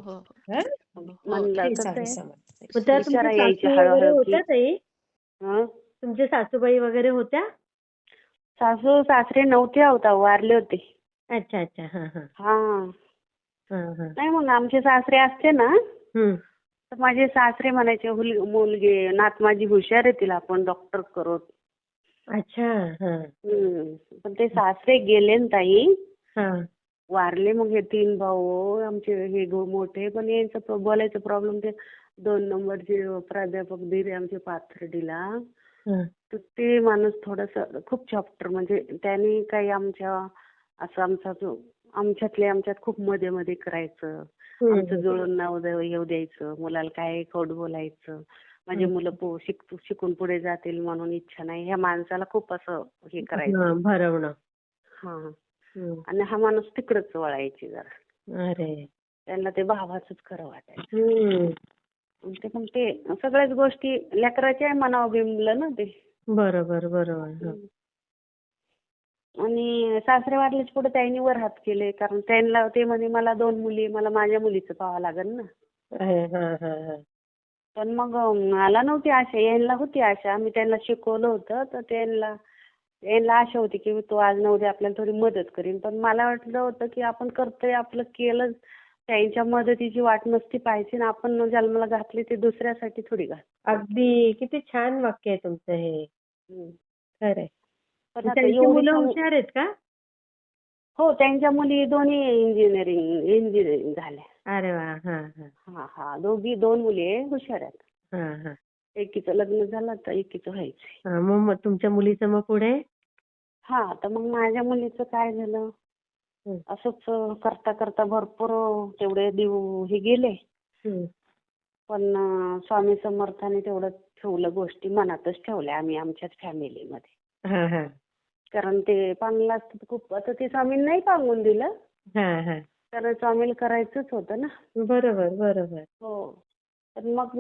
हं? हो. म्हणलं श्री कसं स्वामी आहे, समर्थ ताई. मग त्या तुमच्या विचारा यायचे सासू वगैरे हळूहळू की होत्या ताई? हं? तुमच्या सासूबाई वगैरे होत्या? सासू सासरे नव्हते होता, वारले होते. अच्छा. हां. हा. हां. नाही मग आमचे सासरे असते ना, हं. तर माझे सासरे म्हणायचे मुलगी नात माझी हुशार आहे, तिला आपण डॉक्टर करू. अच्छा. हां. पण ते सासरे गेले ना ताई, हां. वारले. मग हे 3 भाऊ आमचे हे मोठे, पण यांचं बोलायचं प्रॉब्लेम, ते 2 नंबरचे प्राध्यापक दीर आहे आमचे पाथर्डीला. हं. तर ते माणूस थोडंसं खूप चॅप्टर, म्हणजे त्यांनी काही आमच्यात खूप मध्ये करायचं. आमचं जुळून नाव येऊ द्यायचं, मुलाला काय खोट बोलायचं. माझे मुलं शिकून पुढे जातील म्हणून इच्छा नाही. ह्या माणसाला खूप असं हे करायचं. हां. भरवणं. हा. हं. आणि हा माणूस तिकडच वळायचे जरा. अरे! त्यांना ते भावाचंच खरं वाटायचं. हं. पण ते सगळ्याच गोष्टी लेकराच्या मनावर बिंबलं ना ते. बरोबर. हं. आणि सासरे वारल्याच्या पुढे त्यांनी वर हात केले, कारण त्यांना ते म्हणे मला 2 मुली, मला माझ्या मुलीचं पाहावं लागेल ना. हां. पण मग मला नव्हती आशा, यांना होती आशा. मी त्यांना शिकवलं होतं, तर यांना आशा होती की तो आज न उद्या आपल्याला थोडी मदत करीन. पण मला वाटलं होतं की आपण करतोय आपलं केलं, त्यांच्या मदतीची वाट नसती पाहायची ना. आपण जन्माला घातली ते दुसऱ्यासाठी थोडी घातली. अगदी किती छान वाक्य आहे तुमचं हे. हं. खरंय. पण आता त्यांची एवढी मुलं हुशार आहेत का? हो, त्यांच्या मुली दोन्ही इंजिनिअरिंग झाल्या. अरे वाह! हां. हा. 2 मुली आहे, हुशार आहेत. हां. एकीचं लग्न झालं, तर एकीचं व्हायचंय. मग तुमच्या मुलीचं मग पुढे? हा, तर मग माझ्या मुलीचं काय झालं, हं. असंच करता भरपूर तेवढे हे गेले. हं. पण स्वामी समर्थाने तेवढं ठेवलं, गोष्टी मनातच ठेवल्या आम्ही आमच्याच फॅमिलीमध्ये. हां. कारण ते पांगलं असतं तर खूप, आता ते स्वामींनी नाही पांगून दिलं, हां. तर स्वामीला करायचंच होतं ना. बरोबर. हो. तर मग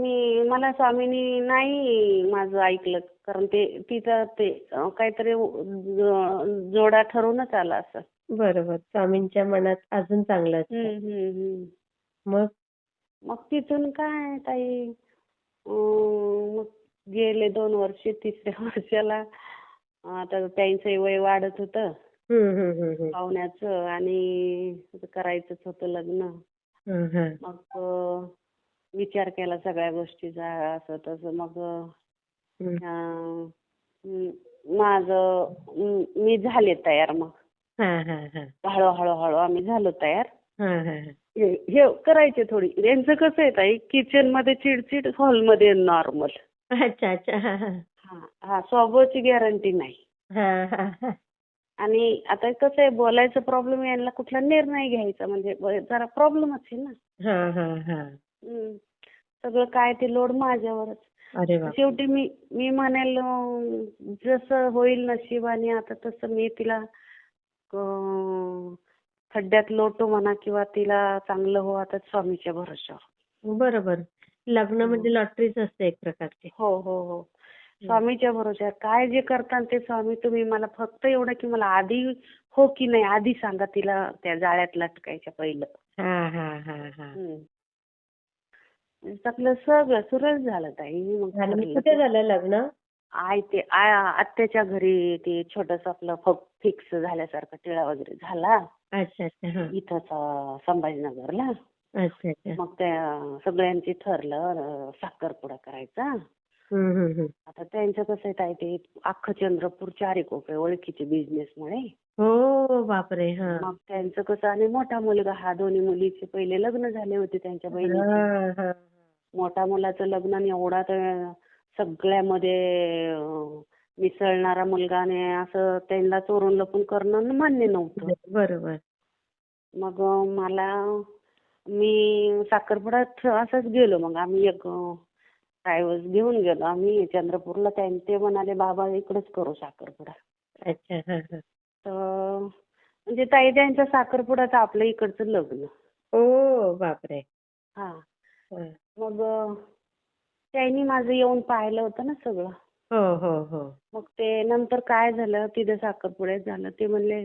मला स्वामींनी नाही माझं ऐकलं, कारण तिचं काहीतरी जोडा ठरूनच आला असं. बरोबर. स्वामींच्या मनात अजून चांगलं असतं. हं. मग? मग तिथून काय ताई, मग गेले 2 वर्ष, 3ऱ्या वर्षाला आता त्यांचं वय वाढत होतं हं. पाहुण्याचं, आणि करायचंच होतं लग्न. हं. मग विचार केला सगळ्या गोष्टीचा, असं तसं. मग हं. मी झाले तयार. मग हां. हळूहळू आम्ही झालो तयार. हां. हे करायचे थोडी. यांचं कसं आहे ताई, किचन मध्ये चिडचिड, हॉलमध्ये नॉर्मल. अच्छा. हां. हा, स्वभावाची गॅरंटी नाही. हां. आणि आता कसं आहे, बोलायचं प्रॉब्लेम, यांना कुठला निर्णय घ्यायचा म्हणजे जरा प्रॉब्लेमच आहे ना. हां. हं. सगळं काय ते लोड माझ्यावरच. अरे बाप शेवटी मी म्हणेल जसं होईल नशिबाने आता तसं मी तिला खड्ड्यात लोटू म्हणा किंवा तिला चांगलं हो आता स्वामीच्या भरोश्यावर. बरोबर. लग्न म्हणजे लॉटरीच असते एक प्रकारची. हो हो हो. स्वामीच्या भरोश्यावर काय जे करता ते स्वामी तुम्ही मला फक्त एवढं की मला आधी हो की नाही आधी सांगा तिला त्या जाळ्यात लटकायच्या पहिलं. हा हा हा हा. आपलं सगळं सुरळीत झालं ताई. मग आणि ठरलं कुठे की झालं लग्न? आत्याच्या घरी ते छोटस आपलं फिक्स झाल्यासारखं टिळा वगैरे झाला अच्छा अच्छा. हा. इथंच संभाजीनगरला. अच्छा अच्छा. मग त्या सगळ्यांची ठरलं साखरपुडा करायचा. आता त्यांचं कसं आहे ताई ते अख्खं चंद्रपूर चारी कोपरे ओळखीचे बिझनेसमुळे. हो बापरे. हा. मग त्यांचं कसं आणि मोठा मुलगा हा दोन्ही मुलीचे पहिले लग्न झाले होते त्यांच्या बहिणीचे. हा, हा. मोठ्या मुलाचं लग्न आणि एवढा तर सगळ्यामध्ये मिसळणारा मुलगा आणि असं त्यांना चोरून लपून करणं मान्य नव्हतं. बरोबर. मग मी साखरपुड्यात असंच गेलो. मग आम्ही एक ट्रॅव्हल्स घेऊन गेलो आम्ही चंद्रपूरला. ते म्हणाले बाबा इकडेच करू साखरपुडा. अच्छा. हा हा. तर म्हणजे ताई त्यांच्या साखरपुड्याचं आपल्या इकडचं लग्न. ओ बापरे. हा. हा. मग त्यांनी माझं येऊन पाहिलं होतं ना सगळं. हो हो हो. मग ते नंतर काय झालं तिथे साखरपुड्यात झालं. ते म्हणले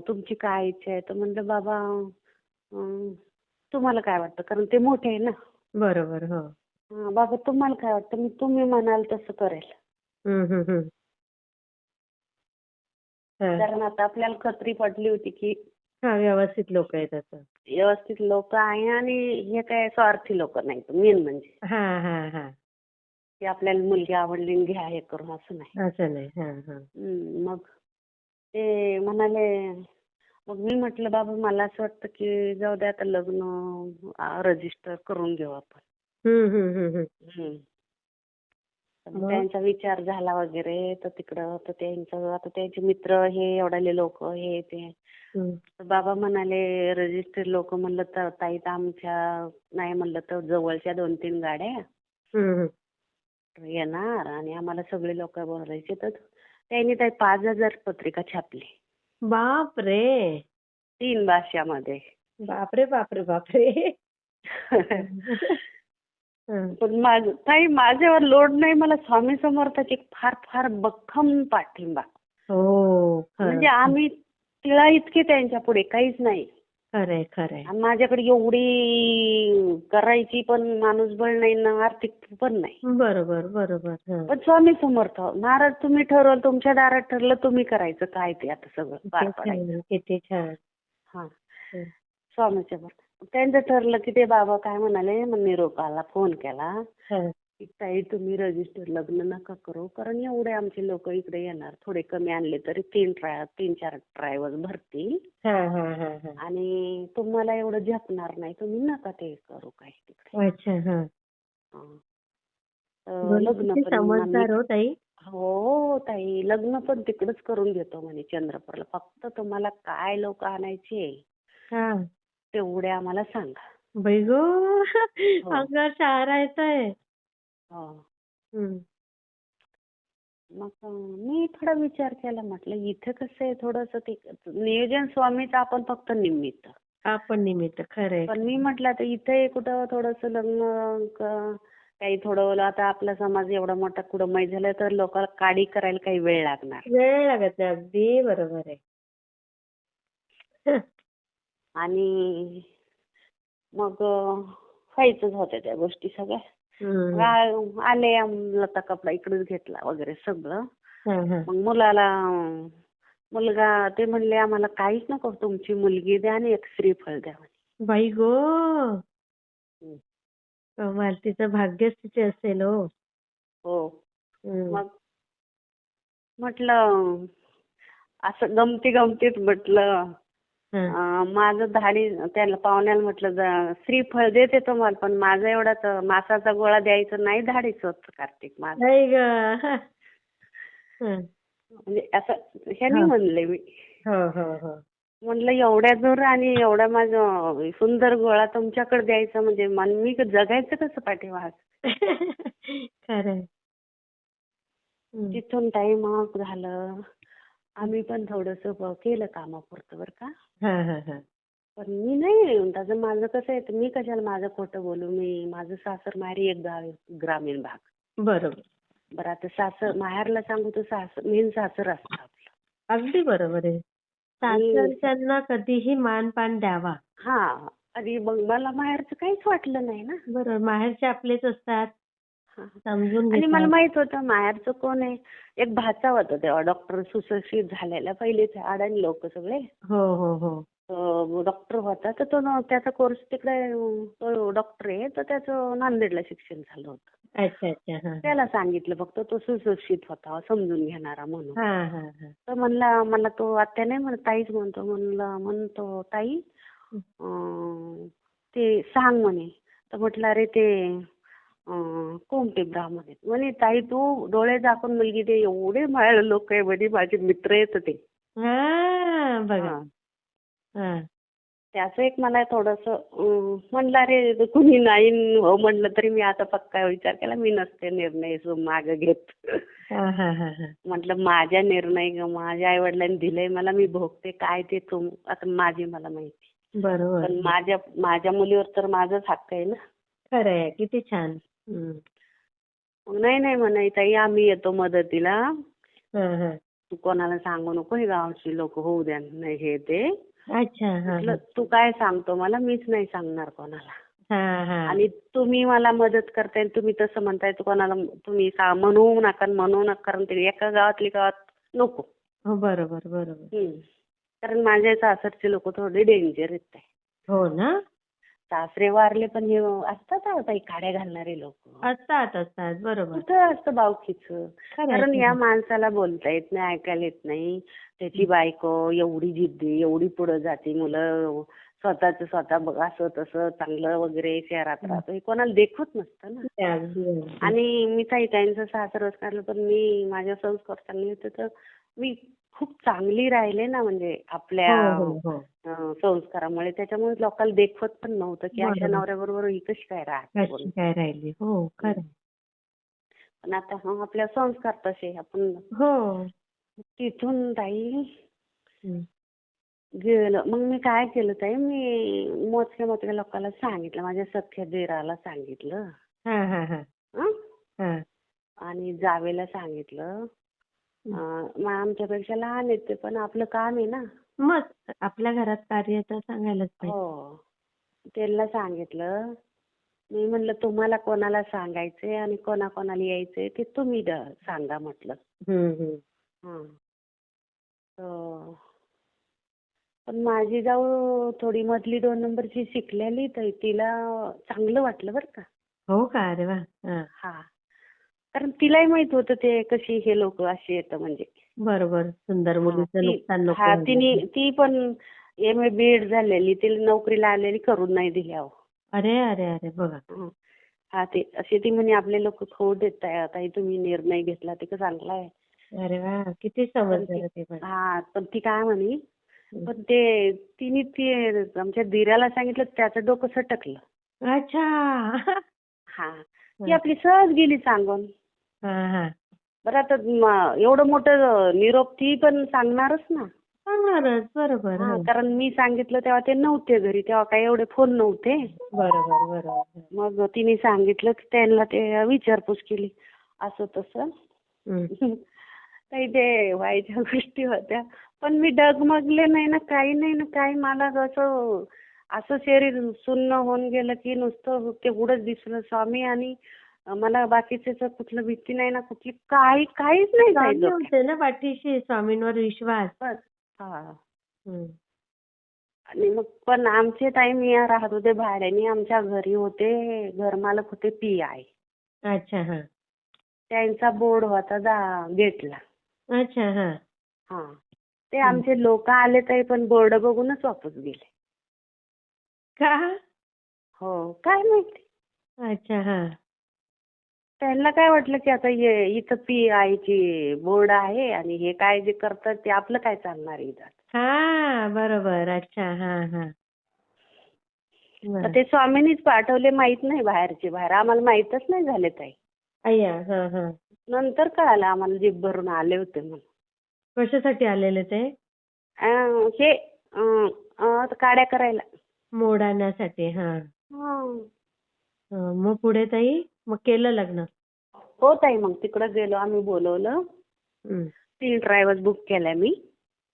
तुमची काय इच्छा आहे? तर म्हणलं बाबा तुम्हाला काय वाटतं? कारण ते मोठे आहे ना. बरोबर. हो. बाबा तुम्हाला काय वाटतं? तुम्ही म्हणाल तसं करेल. हा. कारण आता आपल्याला खात्री पटली होती की हा, व्यवस्थित लोक आहेत असं. व्यवस्थित लोक आहे आणि हे काय स्वार्थी लोक नाहीत मेन म्हणजे. हा हा हा. की आपल्याला मुलगी आवडली आणि घ्या हे करून असं नाही. असं नाही. हा हा. मग ते म्हणाले. मग मी म्हटलं बाबा मला असं वाटतं की जाऊ दे आता लग्न रजिस्टर करून घेऊ आपण. त्यांचा विचार झाला वगैरे तर तिकडं तर त्यांचं आता त्यांचे मित्र हे एवढाले लोक हे ते. तर बाबा म्हणाले रजिस्टर लोक म्हणलं तर ताई तर आमच्या नाही म्हणलं तर जवळच्या 2-3 गाड्या येणार आणि आम्हाला सगळे लोक बोलायचे. तर त्यांनी ताई 5,000 पत्रिका छापली. बापरे. 3 भाषामध्ये. बापरे बापरे बापरे. पण ताई माझ्यावर लोड नाही. मला स्वामी समर्थाची फार फार भक्कम पाठिंबा. हो. म्हणजे आम्ही तिला इतके त्यांच्या पुढे काहीच नाही. खरंय खरंय. आणि माझ्याकडे एवढी करायची पण माणूसबळ नाही ना आर्थिक पण नाही. बरोबर बरोबर. पण स्वामी समर्थ महाराज तुम्ही ठरवलं तुमच्या दारात ठरलं तुम्ही करायचं काय ते आता सगळं पार पडायचं. किती छान. हा. स्वामीच्या त्यांचं ठरलं की ते बाबा काय म्हणाले मग निरोपाला फोन केला की ताई तुम्ही रजिस्टर लग्न नका करू कारण एवढे आमचे लोक इकडे येणार. थोडे कमी आणले तरी 3-4 ड्रायव्हर भरतील आणि तुम्हाला एवढं झेपणार नाही तुम्ही नका ते करू काय तिकडे. अच्छा. लग्न समजदार हो ताई. हो ताई लग्न पण तिकडेच करून घेतो म्हणे चंद्रपूरला. फक्त तुम्हाला काय लोक आणायचे तेवढे आम्हाला सांगा. बाई गो. अंगावर शहारा येतोय. मग मी थोडा विचार केला म्हटलं इथे कसं आहे थोडंसं ते नियोजन स्वामीचं आपण फक्त निमित्त. आपण निमित्त खरंय. पण मी म्हटलं आता इथे कुठं थोडंसं लग्न काही थोडं आता आपला समाज एवढा मोठा कुडमय झाला तर लोकांना काडी करायला काही वेळ लागणार. वेळ लागत नाही. अगदी बरोबर आहे. आणि मग व्हायचंच होत्या त्या गोष्टी सगळ्या. आले लता कपडा इकडेच घेतला वगैरे सगळं. मग मुलगा ते म्हणले आम्हाला काहीच नको तुमची मुलगी द्या आणि एक श्रीफळ द्या. बाई गो. कमाल. तिचं भाग्यच तिचे असेल हो. हो. मग म्हटलं असं गमतीत म्हटलं माझं धाडी त्याला पाहुण्याला म्हटलं श्रीफळ देते तुम्हाला पण माझा एवढाच मासाचा गोळा द्यायचा नाही धाडीच होत कार्तिक माझं. म्हणजे असं ह्यानी म्हणले मी. म्हणलं एवढ्या दूर आणि एवढा माझं सुंदर गोळा तुमच्याकडे द्यायचा म्हणजे मी जगायचं कसं पाठीमाग. खरंय. हं. तिथून टाइम मग झालं. आम्ही पण थोडंसं केलं कामापुरतं बरं का. हां, हां, हां. पण मी नाही त्याचं माझं कसं आहे मी कशाला माझं खोटं बोलू. माझं सासर माहेरी एक गाव आहे, ग्रामीण भाग. बरोबर. बरं आता सासर माहेरला सांगू तर मेन सासर असतं आपलं. अगदी बरोबर आहे. आणि सासरच्यांना कधीही मान-पान द्यावा. हां. आणि मग मला माहेरचं काहीच वाटलं नाही ना. बरोबर. माहेरचे आपलेच असतात. हां. समजून आणि मला घेतात. माहित होतं माहेरचं कोण आहे. एक भाचा होता तेव्हा डॉक्टर सुशिक्षित झालेला पहिलेच अडाणी लोक सगळे. हो, हो, हो. डॉक्टर होता तर त्याचा कोर्स तिकडे तो डॉक्टर आहे तर त्याचं नांदेडला शिक्षण झालं होतं. अच्छा, अच्छा. हां. त्याला सांगितलं फक्त तो सुशिक्षित होता समजून घेणारा म्हणून. हां, हां, हां. तर मला तो आत्या नाही म्हणत ताईच म्हणतो. म्हणतो ताई ते सांग म्हणे. तर म्हटलं अरे ते कोणते ब्राह्मण आहेत. म्हणे ताई तू डोळे झाकून मुलगी ते एवढे लोक आहे म्हणे माझे मित्र आहेत ते. हां, बघा. हां. हां. त्याचं एक मला थोडंसं म्हणलं अरे कुणी नाही हो म्हणलं तरी मी आता पक्का विचार केला मी नसते निर्णय मागं घेत. हां, हां, हां, हां. म्हटलं माझ्या निर्णय माझ्या आई वडिलांनी दिलंय मला मी भोगते काय ते आता माझी मला माहिती. बरोबर. पण माझ्या मुलीवर तर माझाच हक्क आहे ना. खरं आहे. किती छान. हं. मग नाही म्हणाय ताई आम्ही येतो मदतीला. हां, हां. तू कोणाला सांगू नको हे गावची लोक होऊ द्या नाही हे ते. अच्छा. हां, म्हटलं हां. तू काय सांगतो मला मीच नाही सांगणार कोणाला. हां, हां. आणि तुम्ही मला मदत करताय तुम्ही तसं म्हणताय कोणाला तुम्ही म्हणू नका कारण ते एका गावात नको. हो, बरोबर, बरोबर. कारण माझ्या सासरचे लोक थोडे डेंजर आहेत. हो ना? सासरे वारले पण हे असतात ताई काड्या घालणारे लोक. असतात, असतात. बरोबर. कुठं असतं बावखीचं. खरं आहे, कारण खरं या आहे. माणसाला बोलता येत नाही ऐकायला येत नाही. त्याची बायको एवढी जिद्दी एवढी पुढे जाते मुलं स्वतः बघ असं तसं चांगलं वगैरे शहरात राहतो हे कोणाला देखवत नसतं ना. ते अगदी, अगदी. आणि मी ताई त्यांचं सासरच काढलं पण मी माझ्या संस्कार चांगले होते तर मी खूप चांगली राहिले ना म्हणजे आपल्या हो, हो, हो. संस्कारामुळे त्याच्यामुळे लोकांना देखवत पण नव्हतं की अशा बरोबर. नवऱ्याबरोबर ही कशी काय राहते कशी काय राहिली. हो, खरं आहे. पण आता आपल्या संस्कार तसे आपण हो. तिथून ताई हं. गेलं. मग मी काय केलं ताई मी मोजक्या लोकांना सांगितलं माझ्या सख्या दिराला सांगितलं. हां, हां, हां. हं? हां. आणि जावेला सांगितलं. मग आमच्यापेक्षा लहान आहेत ते पण आपलं काम आहे ना. मग आपल्या घरात कार्य तर सांगायलाच पाहिजे. हो. त्यांना सांगितलं. मी म्हणलं तुम्हाला कोणाला सांगायचंय आणि कोणाकोणाला यायचंय ते तुम्ही सांगा म्हटलं. हं, हं. हं. पण माझी जाऊ थोडी मधली 2 नंबरची शिकलेली तर तिला चांगलं वाटलं बरं का. हो का? अरे वाह! हां. हां. कारण तिलाही माहित होतं ते कशी हे लोक असे येतं म्हणजे. बरोबर. सुंदर मुलीचं नुकसान नको तिने व्हायला. ती पण MA BEd झालेली तिला नोकरीला आलेली करून नाही दिली अहो. अरे, अरे, अरे! बघा. हं. ते अशी ती म्हणे आपले लोक खाऊ देत ताई तुम्ही निर्णय घेतला ते चांगला आहे. अरे वाह! किती समजदार ते पण. पण ती काय म्हणे हं. पण तिने आमच्या दिराला सांगितलं त्याचं डोकं सटकलं. अच्छा! ती आपली सहज गेली सांगून. हां, हां. बरं आता एवढं मोठं निरोप ती पण सांगणारच ना. सांगणारच. बरोबर. हो. कारण मी सांगितलं तेव्हा ते नव्हते घरी तेव्हा काही एवढे फोन नव्हते. बरोबर, बरोबर. मग तिने सांगितलं त्यांना ते विचारपूस केली असं तसं. हं. काही ते व्हायच्या गोष्टी होत्या. पण मी डगमगले नाही ना काही नाही ना काही मला असं शरीर सुन्न होऊन गेलं की नुसतं तेवढंच दिसलं स्वामी आणि मला बाकीचं कुठलं भीती नाही ना कुठली काहीच नाही स्वामी जायचं. होते ना पाठीशी. स्वामींवर विश्वास. बस. हां. हं. आणि मग पण आमचे ताई मी राहत होते भाड्याने आमच्या घरी होते घरमालक होते PI. अच्छा. हां. त्यांचा बोर्ड होता गेटला. अच्छा. हां. ते आमचे लोक आले ताई पण बोर्ड बघूनच वापस गेले. का? हो. काय माहिती. अच्छा. हां. त्यांना काय वाटलं की आता इथं PI ची बोर्ड आहे आणि हे काय जे करतात ते आपलं काय चालणार इथं. हा बरोबर. अच्छा. हा हा. तर बरं. ते स्वामींनीच पाठवले, माहित नाही बाहेरचे बाहेर. आम्हाला माहीतच नाही झाले ताई. अय्या. हा हा. नंतर कळालं आम्हाला जीभ भरून आले होते म्हणून. कशासाठी आलेले ते? हे काड्या करायला. मोड आणण्यासाठी. हा. हं. मग पुढे ताई मग केलं लग्न? हो ताई, मग तिकडे गेलो आम्ही, बोलवलं. हं. 3 ट्रॅव्हल्स बुक केल्या मी.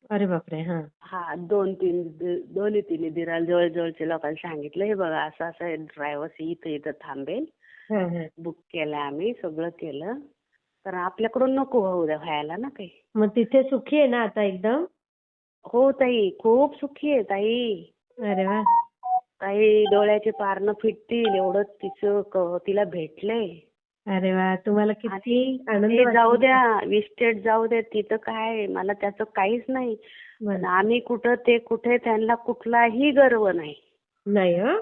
अरे बापरे. हा. हा, दोन्ही तिन्ही दिराला जवळजवळच्या लोकांना सांगितलं, हे बघा असं असं ट्रॅव्हल्स इथं इथं थांबेल. हा हा. बुक केलं आम्ही, सगळं केलं. तर आपल्याकडून नको होऊ द्या व्हायला ना काही. मग तिथे सुखी आहे ना आता एकदम? हो ताई, खूप सुखी आहे ताई. अरे वा. ताई डोळ्याचे पारणं फिटतील एवढं तिला भेटलंय. अरे वा. तुम्हाला किती आणि आनंद ते जाऊ वाटतो? द्या, विस्टेट जाऊ द्या, तिथं काय मला त्याचं काहीच नाही. पण बरं. आम्ही कुठं ते कुठे, त्यांना कुठलाही गर्व नाही. नाही हं?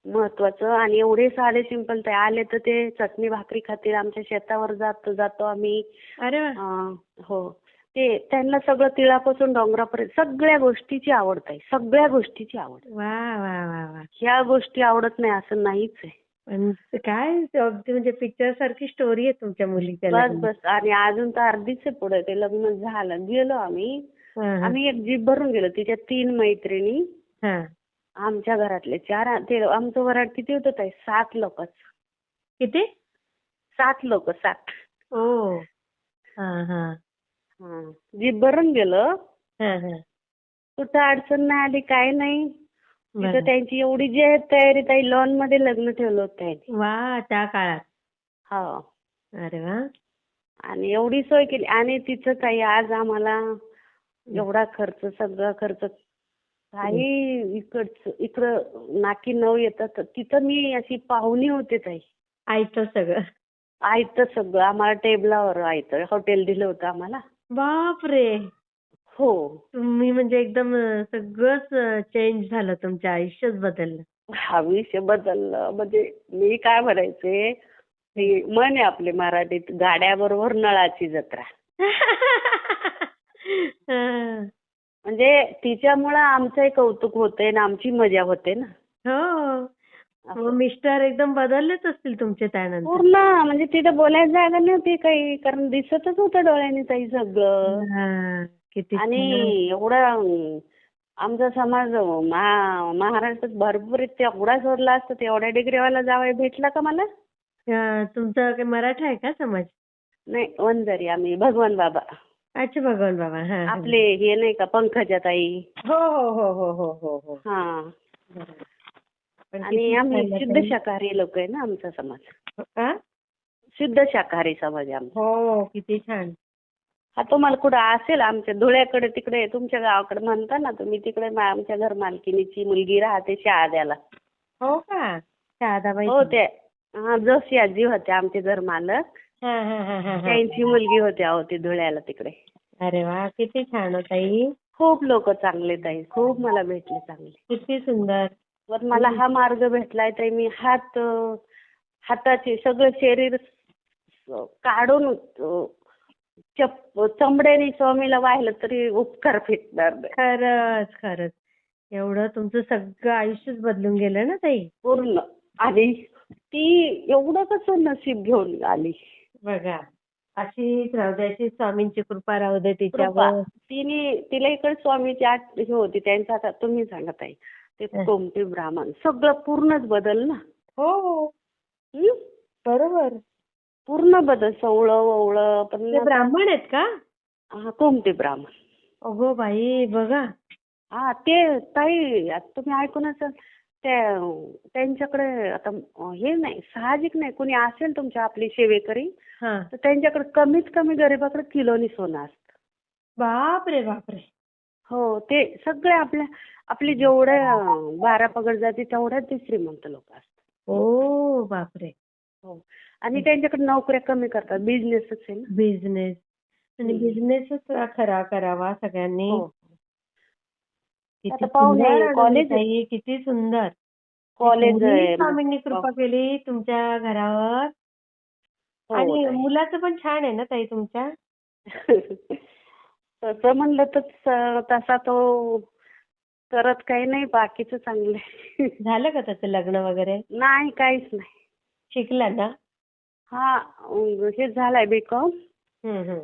महत्वाचं. आणि एवढे साधे सिंपल ते आले तर ते चटणी भाकरी खातील, आमच्या शेतावर जातो आम्ही. अरे वा. हो, ते त्यांना सगळं तिळापासून डोंगरापर्यंत सगळ्या गोष्टीची आवड आहे, सगळ्या गोष्टीची आवड. वा वा वा वा. ह्या गोष्टी आवडत नाही असं नाहीच आहे. पण ते काय अगदी म्हणजे पिक्चर सारखी स्टोरी आहे तुमच्या मुलीच्या बस लग्नाची. बस. आणि अजून तर अर्धीच आहे पुढे. ते लग्न झालं, गेलो आम्ही. हा हा. आम्ही एक जीप भरून गेलो. तिच्या 3 मैत्रिणी, हा. आमच्या घरातले 4. ते आमचं वराड किती होतं ताई? 7 लोकच. किती? 7 लोक, 7. ओ. हा हा. जीप भरून गेलो. हा हा. कुठं अडचण नाही आली, काय नाही. तिथं बरं. त्यांची एवढी जी आहे तयारी ताई, लॉन मध्ये लग्न ठेवलं होतं त्यांनी. वा. त्या काळात. हो. अरे वा. आणि एवढी सोय केली. आणि तिचं ताई आज आम्हाला एवढा खर्च, सगळा खर्च काही इकडं नाकी नऊ येतात. तिथं मी अशी पाहुणी होते ताई. आयतं सगळं. आयतं सगळं आम्हाला टेबलावर, आयतं हॉटेल दिलं होतं आम्हाला. बापरे. हो. तुम्ही म्हणजे एकदम सगळंच चेंज झालं, तुमचं आयुष्यच बदललं. हा विषय बदललं. म्हणजे मी काय म्हणायचे, हे म्हण आहे आपले मराठीत, गाड्याबरोबर नळाची जत्रा. हं. म्हणजे तिच्यामुळं आमचंही कौतुक होतंय आणि आमची मजा होते ना. हो. असं. मग मिस्टर एकदम बदललेच असतील तुमचे त्यानंतर. पूर्ण म्हणजे तिथं बोलायला जागा नव्हती काही, कारण दिसतच होतं डोळ्यांनी ताई सगळं. हां. किती आणि छान. एवढं आमचा समाज महाराष्ट्रात भरपूर आहे, तेवढा सोडला असता तेवढ्या डिग्रीवाला जावई भेटला का मला? तुमचा काही मराठा आहे का समाज? नाही, वंजारी आम्ही, भगवान बाबा. अच्छा, भगवान बाबा. हां, हां. आपले हे नाही का, पंकजा ताई. हो, हो, हो, हो, हो, हो, हो. हा. बरोबर. पण आणि किती आम्ही छान ना शुद्ध ताई. शाकाहारी लोक आहे ना आमचा समाज. आ? शुद्ध शाकाहारी समाज आहे आमचा. हो, किती छान. हा, तुम्हाला कुठं असेल आमच्या धुळ्याकडे, तिकडे तुमच्या गावाकडे म्हणता ना तुम्ही, तिकडे आमच्या घर मालकिनीची मुलगी राहते शहाद्याला. हो का? शहादाबाई. हो, ते जोशी आजी होते आमचे घर मालक. हां, हां, हां, हां, हां. त्यांची मुलगी होती अहो ती धुळ्याला तिकडे. अरे वा, किती छान हो ताई. खूप लोक चांगले ताई, खूप मला भेटले चांगले. किती सुंदर. पण मला हा मार्ग भेटलाय ताई. मी हाताचे सगळं शरीर काढून चमड्याने स्वामीला वाहिलं तरी उपकार फिटणार नाही. खरंच खरंच. एवढं तुमचं सगळं आयुष्यच बदलून गेलं ना ताई. पूर्ण. आणि ती एवढं कसं नशीब घेऊन आली. बघा, अशीच राहू दे, अशीच स्वामींची कृपा राहू दे कृपा. तिच्यावर. तिला इकडे स्वामीची आठ हे होती त्यांचा. आता तुम्ही सांगा ताई, ते कोमटी ब्राह्मण सगळं पूर्णच बदल ना. हो, हं? बरोबर. पूर्ण बदल, सवळं ववळं. पण ते ब्राह्मण आहेत का? कोमटी ब्राह्मण. अगो बाई, बघा. हा, ते ताई आता तुम्ही ऐकून असाल, त्यांच्याकडे आता हे नाही, साहजिक नाही, कुणी असेल तुमच्या आपली सेवेकरी हां. तर त्यांच्याकडे कमीत कमी गरिबाकडे किलोनी सोनं असतं. बापरे बापरे. हो, ते सगळे आपली जेवढ्या 12 पगड जाती तेवढ्याच ते श्रीमंत लोक असतात. ओ बापरे. हो. आणि त्यांच्याकडे नोकऱ्या कमी करतात, बिझनेसच आहे ना. बिझनेस. आणि बिझनेसच खरा करावा सगळ्यांनी. हो. किती आता पाहुणे, सुंदर अनुभव कॉलेज ताई, किती सुंदर. कॉलेज एवढी आहे. स्वामींनी कृपा केली तुमच्या घरावर. हो आणि ताई. मुलाचं पण छान आहे ना ताई तुमच्या? तसं म्हणलं तर तसा तो करत काही नाही, बाकीचं चांगलं आहे. झालं का त्याचं लग्न वगैरे? नाही, काहीच नाही. शिकला ना? हा हे झालाय बीकॉम. हम्म.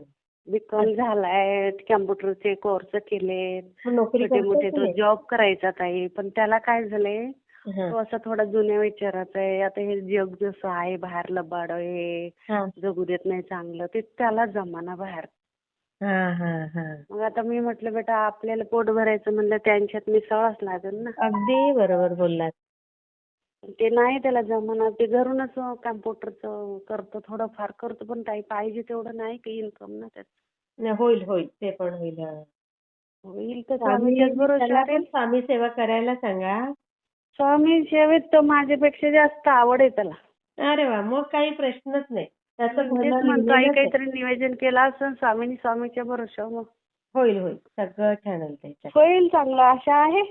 बीकॉम झालाय, कम्प्युटरचे कोर्स केलेत, मग नोकरी छोटे करतोय मोठे की तो नाही? जॉब करायचा ताई, पण त्याला काय झालंय, हा. तो असा थोडा जुन्या विचाराचा आहे. आता हे जग जसं आहे बाहेर लबाड आहे, हा. जगू देत नाही चांगलं, ते त्याला जमाना बाहेर. हा. मग आता मी म्हटलं बेटा आपल्याला पोट भरायचं म्हणलं त्यांच्यात मिसळावंच लागेल ना. अगदी बरोबर बोललात. ते नाही त्याला जमाना, ते घरूनच कम्प्युटरचं करतो, थोडंफार करतो, पण ताई पाहिजे तेवढं नाही की इन्कम ना त्यात. नाही, होईल ते पण होईल. हा. होईल तर स्वामी स्वामीच्याच त्याला भरोश्यावर पण आहे. स्वामी सेवा करायला सांगा. स्वामी सेवेत तर माझ्यापेक्षा जास्त आवड आहे त्याला. अरे वा, मग काही प्रश्नच नाही. त्याचं तेच भलं म्हणतो आई लिहिलेलंच आहे. काहीतरी नियोजन केलं असं स्वामीच्या भरोश्यावर मग होईल सगळं छान होईल त्याच्यात. होईल, चांगलं आशा आहे.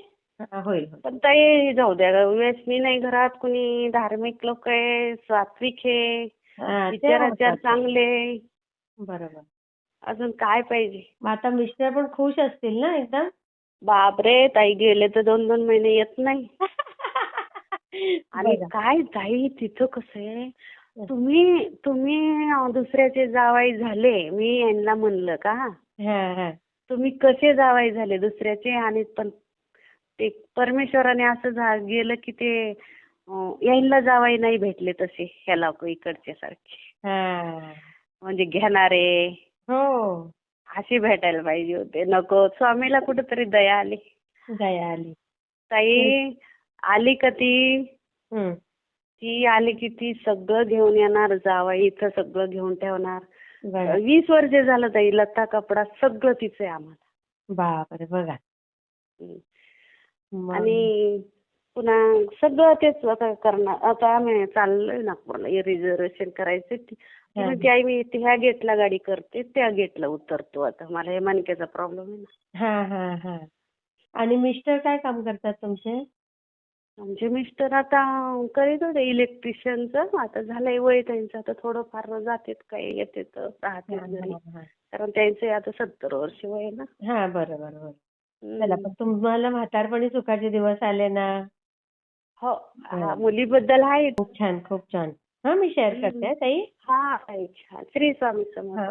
हा, होईल. पण ताई जाऊ द्या, व्यसनी नाही घरात कुणी, धार्मिक लोक आहे, सात्विक आहे, हा, ते विचाराचार महत्वाचं. चांगले. बरोबर. अजून काय पाहिजे. मग आता मिस्टर पण खुश असतील ना एकदम? बापरे ताई, गेले तर 2-2 महिने येत नाही. आणि बघा. काय ताई तिथं कसं आहे, तुम्ही दुसऱ्याचे जावाई झाले, मी यांना म्हणलं का हा. तुम्ही कसे जावाई झाले दुसऱ्याचे, आणि पण ते परमेश्वराने असं गेलं की ते यांना जावाई नाही भेटले तसे ह्याला इकडच्या सारखे, हा. म्हणजे घेणारे हो. असे भेटायला पाहिजे होते. नको, स्वामीला कुठेतरी दया आली. दया आली. ताई आली का ती हम्म. ती आली की ती सगळं घेऊन येणार, जावाई इथं सगळं घेऊन ठेवणार. बघा. 20 वर्ष झालं ताई, लता कपडा सगळं तिचं आहे आम्हाला. बापरे, बघा. हम्म. मग. आणि पुन्हा सगळं तेच आता करणार. आता आम्ही चाललोय नागपूरला, रिझर्वेशन करायचं. ती म्हणते आई मी ह्या गेटला गाडी करते, त्या गेटला उतरतो. आता मला हे मणक्याचा प्रॉब्लेम आहे ना. हा. आणि मिस्टर काय काम करतात तुमचे? आमचे मिस्टर आता करीत होते इलेक्ट्रिशियनचं, आता झालंय वय त्यांचं, आता थोडंफार जातात, काही येतात, राहतात घरी. कारण त्यांचे आता 70 वर्ष वय आहे ना. हा, बरोबर. चला, पण तुम्हाला म्हातारपणी सुखाचे दिवस आले ना. हो, मुलीबद्दल आहे. खूप छान. हा, मी शेअर करते ताई. हा, छान. श्री स्वामी समर्थ. हा.